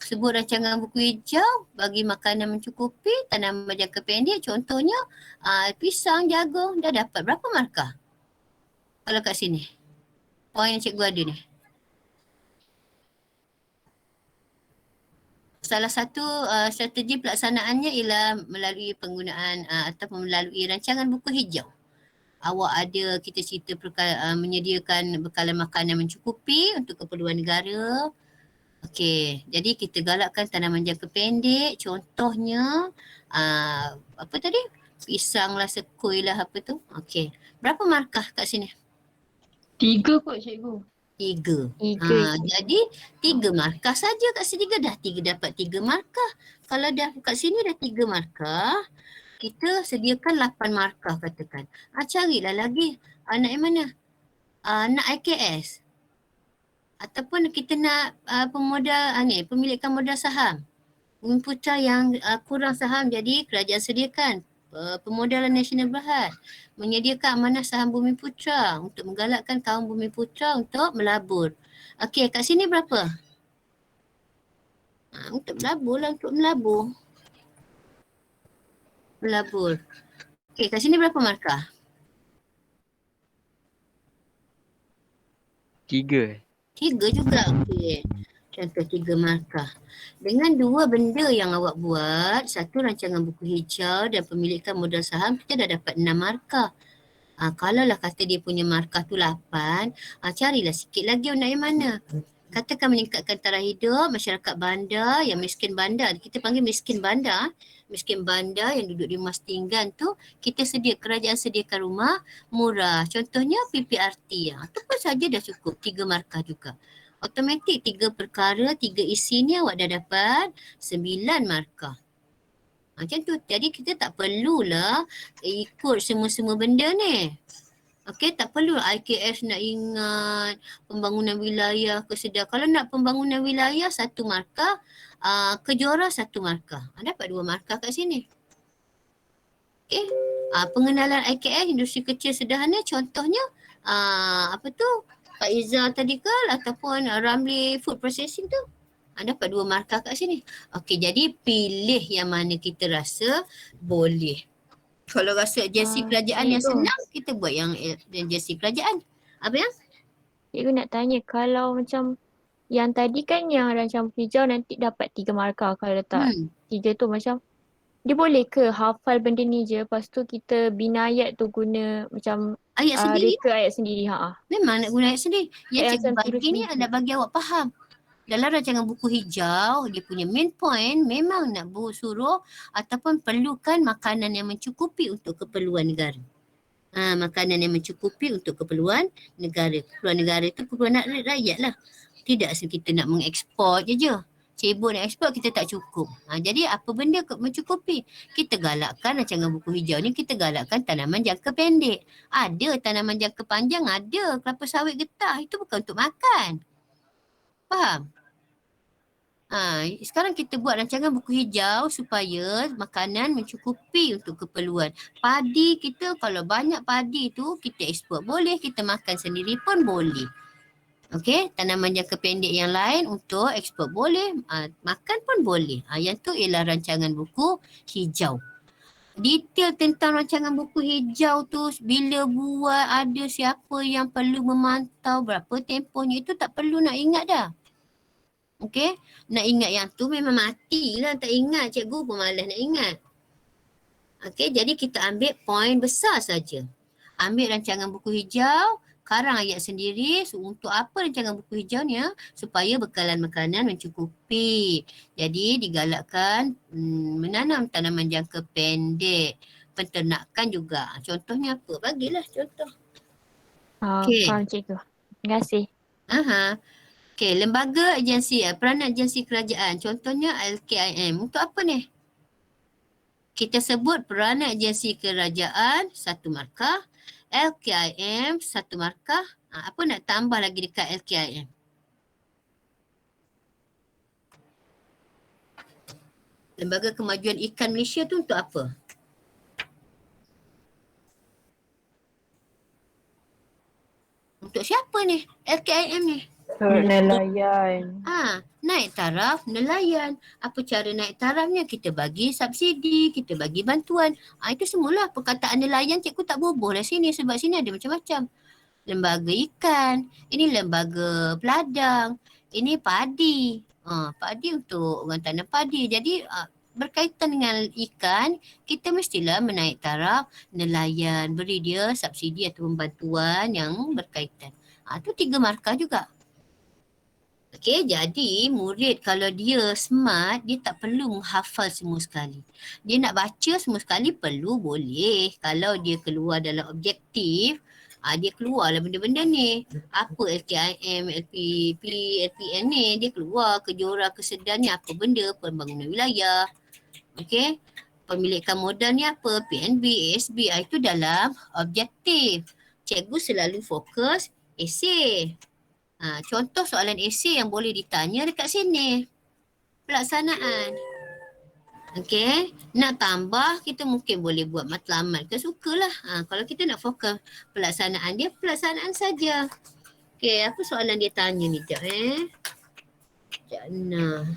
Sebut rancangan buku hijau, bagi makanan mencukupi, tanaman jangka pendek. Contohnya, pisang, jagung, dah dapat berapa markah? Kalau kat sini. Poin yang cikgu ada ni. Salah satu strategi pelaksanaannya ialah melalui penggunaan ataupun melalui rancangan buku hijau. Awak ada kita cerita menyediakan bekalan makanan mencukupi untuk keperluan negara. Okey, jadi kita galakkan tanaman jangka pendek. Contohnya apa tadi? Pisang lah, sekui lah, apa tu. Okey, berapa markah kat sini? 3 kot cikgu. 3. Tiga. Jadi 3 markah saja kat sini ke dah dapat 3 markah. Kalau dah kat sini dah 3 markah, kita sediakan 8 markah katakan. Carilah lagi. Nak yang mana? Nak IKS. Ataupun kita nak pemodal pemilikan modal saham. Bumi Putra yang kurang saham, jadi kerajaan sediakan Pemodalan Nasional Berhad menyediakan amanah saham Bumi Putra untuk menggalakkan kaum Bumi Putra untuk melabur. Okey, kat sini berapa? Untuk melabur lah, untuk melabur. Melabur. Okey, kat sini berapa markah? 3. 3 juga. Okey. Contoh 3 markah. Dengan 2 benda yang awak buat, 1 rancangan buku hijau dan pemilikan modal saham, kita dah dapat 6 markah. Kalau lah kata dia punya markah tu 8, carilah sikit lagi nak yang mana. Katakan meningkatkan taraf hidup masyarakat bandar, yang miskin bandar. Kita panggil miskin bandar. Miskin bandar yang duduk di rumah setinggan tu, kerajaan sediakan rumah murah. Contohnya PPRT. Itu pun saja dah cukup, 3 markah juga. Automatik 3 perkara, 3 isi ni awak dah dapat 9 markah. Macam tu. Jadi kita tak perlulah ikut semua-semua benda ni. Okey, tak perlu IKS nak ingat, pembangunan wilayah, kesedaran. Kalau nak pembangunan wilayah 1 markah, kejuaraan 1 markah. Dapat 2 markah kat sini. Okey. Pengenalan IKS, industri kecil sederhana, contohnya apa tu? Kak Izzah tadi ke ataupun Ramli Food Processing tu. Dapat 2 markah kat sini. Okey, jadi pilih yang mana kita rasa boleh. Kalau rasa agensi kerajaan yang cikgu. senang, kita buat yang agensi kerajaan. Apa yang? Cikgu nak tanya, kalau macam yang tadi kan yang rancangan hijau nanti dapat 3 markah. Kalau letak 3 tu macam, dia boleh ke hafal benda ni je, lepas tu kita bina ayat tu guna macam Ayat sendiri. reka ayat sendiri. Memang nak guna ayat sendiri. Yang Ayat cikgu bagi sendiri ni sendiri. nak bagi awak faham. Dalam rancangan buku hijau, dia punya main point memang nak suruh ataupun perlukan makanan yang mencukupi untuk keperluan negara. Makanan yang mencukupi untuk keperluan negara. Keperluan negara itu keperluan rakyat lah. Tidak kita nak mengekspor je. Cebok nak ekspor kita tak cukup. Jadi apa benda mencukupi? Kita galakkan rancangan buku hijau ni, kita galakkan tanaman jangka pendek. Ada tanaman jangka panjang, ada kelapa sawit getah. Itu bukan untuk makan. Faham? Sekarang kita buat rancangan buku hijau supaya makanan mencukupi untuk keperluan. Padi kita, kalau banyak padi tu kita ekspor boleh, kita makan sendiri pun boleh. Okey, tanaman jangka pendek yang lain untuk ekspor boleh, makan pun boleh. Yang tu ialah rancangan buku hijau. Detail tentang rancangan buku hijau tu, bila buat, ada siapa yang perlu memantau, berapa tempohnya, itu tak perlu nak ingat dah. Okey, nak ingat yang tu memang matilah, tak ingat. Cikgu pun malas nak ingat. Okey, jadi kita ambil poin besar saja. Ambil rancangan buku hijau, karang ayat sendiri. Untuk apa rancangan buku hijau ni? Supaya bekalan makanan mencukupi. Jadi digalakkan menanam tanaman jangka pendek. Penternakan juga. Contohnya apa? Bagilah contoh. Okey. Faham cikgu. Terima kasih. Okey, lembaga agensi, peranan agensi kerajaan. Contohnya LKIM. Untuk apa ni? Kita sebut peranan agensi kerajaan 1 markah. LKIM 1 markah. Apa nak tambah lagi dekat LKIM? Lembaga Kemajuan Ikan Malaysia tu untuk apa? Untuk siapa ni? LKIM ni? Nelayan. Naik taraf nelayan. Apa cara naik tarafnya? Kita bagi subsidi, kita bagi bantuan. Itu semualah perkataan nelayan cikgu tak bubuh lah sini sebab sini ada macam-macam. Lembaga ikan, ini lembaga peladang, ini padi. Padi untuk orang tanam padi. Jadi berkaitan dengan ikan, kita mestilah menaik taraf nelayan, beri dia subsidi atau bantuan yang berkaitan. Itu 3 markah juga. Okey, jadi murid kalau dia smart, dia tak perlu menghafal semua sekali. Dia nak baca semua sekali perlu, boleh. Kalau dia keluar dalam objektif, dia keluarlah benda-benda ni. Apa LKIM, LPP, LPN ni, dia keluar kejora kesedaran ni apa benda, pembangunan wilayah. Okey, pemilikan modal ni apa, PNB, ASB, itu dalam objektif. Cikgu selalu fokus esei. Contoh soalan esei yang boleh ditanya dekat sini. Pelaksanaan. Okey, nak tambah kita mungkin boleh buat matlamat ke sukalah. Kalau kita nak fokus pelaksanaan dia, pelaksanaan saja. Okey, apa soalan dia tanya ni jap Sekejap nah.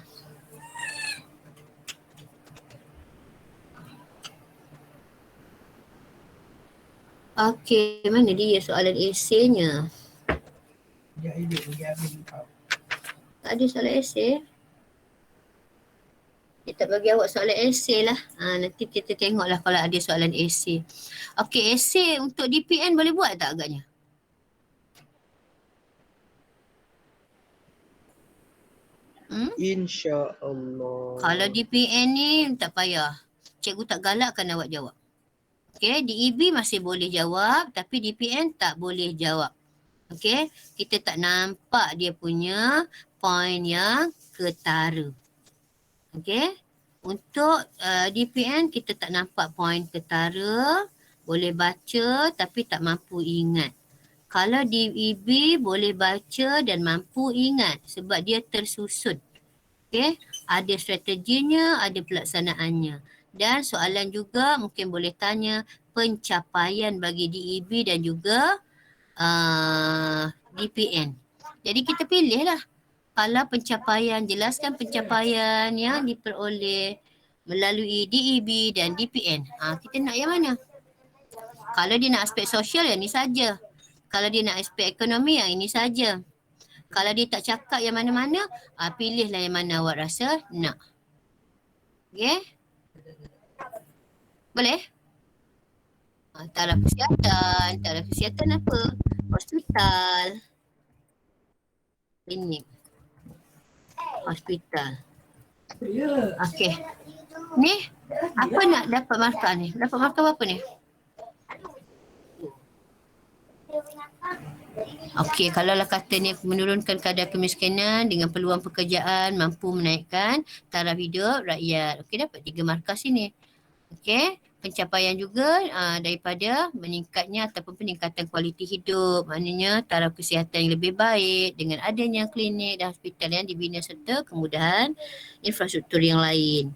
Okey, mana dia soalan eseinya? Tak ada soalan esei. Dia tak bagi awak soalan esei lah. Nanti kita tengoklah kalau ada soalan esei. Okey, esei untuk DPN boleh buat tak agaknya? InsyaAllah. Kalau DPN ni tak payah. Cikgu tak galakkan awak jawab. Okey, DEB masih boleh jawab tapi DPN tak boleh jawab. Okey, kita tak nampak dia punya poin yang ketara. Okey, untuk DPN kita tak nampak poin ketara, boleh baca tapi tak mampu ingat. Kalau DEB boleh baca dan mampu ingat sebab dia tersusun. Okey, ada strateginya, ada pelaksanaannya. Dan soalan juga mungkin boleh tanya pencapaian bagi DEB dan juga DPN. Jadi kita pilihlah. Kalau pencapaian, jelaskan pencapaian yang diperoleh melalui DEB dan DPN. Kita nak yang mana? Kalau dia nak aspek sosial, yang ni saja. Kalau dia nak aspek ekonomi, yang ini saja. Kalau dia tak cakap yang mana-mana, pilihlah yang mana awak rasa nak. Okey? Boleh? Taraf kesihatan. Taraf kesihatan apa? Hospital. Klinik. Hospital. Okey. Ni, apa nak dapat markah ni? Dapat markah berapa ni? Okey, kalaulah katanya menurunkan kadar kemiskinan dengan peluang pekerjaan mampu menaikkan taraf hidup rakyat. Okey, dapat 3 markah sini. Okey, pencapaian juga daripada meningkatnya ataupun peningkatan kualiti hidup. Maknanya taraf kesihatan yang lebih baik dengan adanya klinik dan hospital yang dibina serta kemudahan infrastruktur yang lain.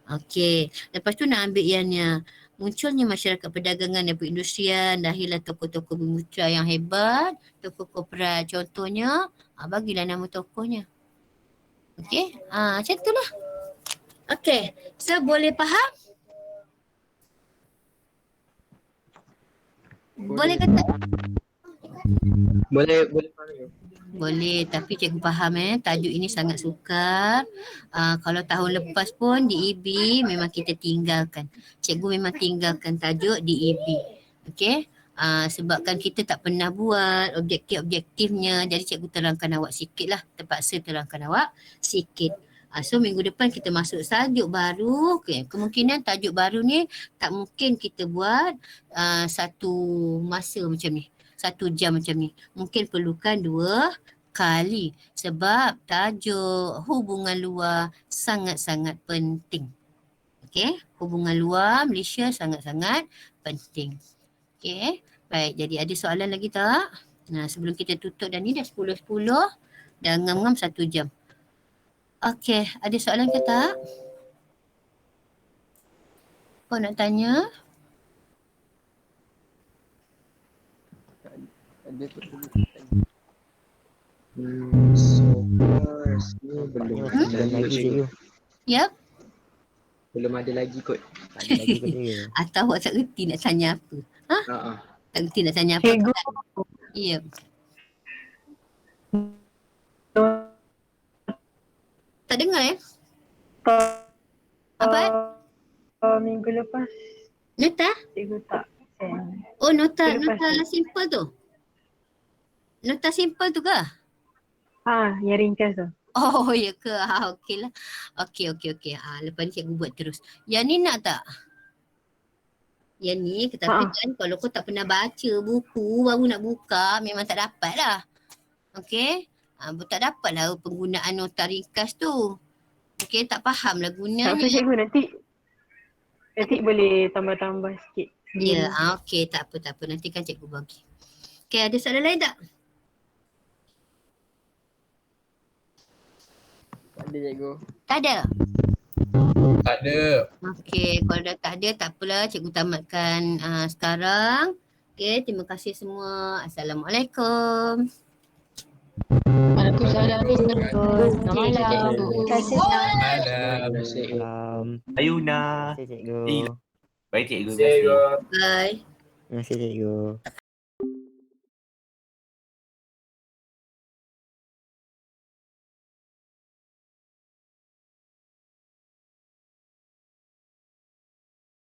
Okey, lepas tu nak ambil ianya. Munculnya masyarakat perdagangan dan perindustrian, lahirlah tokoh-tokoh bermutra yang hebat, tokoh korporat. Contohnya, bagilah nama tokohnya. Okey, macam itulah. Okey, so boleh faham? Boleh kata? Boleh. Boleh, tapi cikgu faham tajuk ini sangat sukar. Kalau tahun lepas pun DEB memang kita tinggalkan. Cikgu memang tinggalkan tajuk DEB. Okey? Sebabkan kita tak pernah buat objektif-objektifnya. Jadi cikgu terangkan awak sikit lah. Terpaksa terangkan awak sikit. So minggu depan kita masuk tajuk baru. Okay. Kemungkinan tajuk baru ni tak mungkin kita buat satu masa macam ni. 1 jam macam ni. Mungkin perlukan 2 kali sebab tajuk hubungan luar sangat-sangat penting. Okey, hubungan luar Malaysia sangat-sangat penting. Okey, baik, jadi ada soalan lagi tak? Sebelum kita tutup dah ni dah 10.10 dah ngam-ngam 1 jam. Okey, ada soalan ke tak? Kau nak tanya? So far ni belum ada lagi cikgu. Yap. Belum ada lagi kot. Tak ada lagi kot cikgu. Atau awak tak reti nak tanya apa? Ha. Tak reti nak tanya apa? Cikgu. Ya. Tak dengar ya? Apa? Minggu lepas Nota? cikgu tak send. Oh, nota Lepas tu. simple tu. Nota simple tu ke? Yang ringkas tu. Oh, ya ke? Okey lah. Okey. Lepas ni cikgu buat terus. Yang ni nak tak? Yang ni, tetapi kan kalau kau tak pernah baca buku, baru nak buka, memang tak dapat lah. Okey? Tak dapat lah penggunaan nota ringkas tu. Okey, tak faham lah Tak gunanya. apa cikgu, nanti boleh tambah-tambah sikit. Ya, okey, tak apa. Nanti kan cikgu bagi. Okey, ada soalan lain tak? Tak ada cikgu. Tak ada? Tak ada. Okey, kalau dah tak ada, tak apalah. Cikgu tamatkan sekarang. Okey, terima kasih semua. Assalamualaikum. Waalaikumsalam. Selamat malam. Terima kasih. Salam. Ayuna. Terima kasih cikgu. Baik cikgu. Cikgu. Bye. Terima kasih cikgu.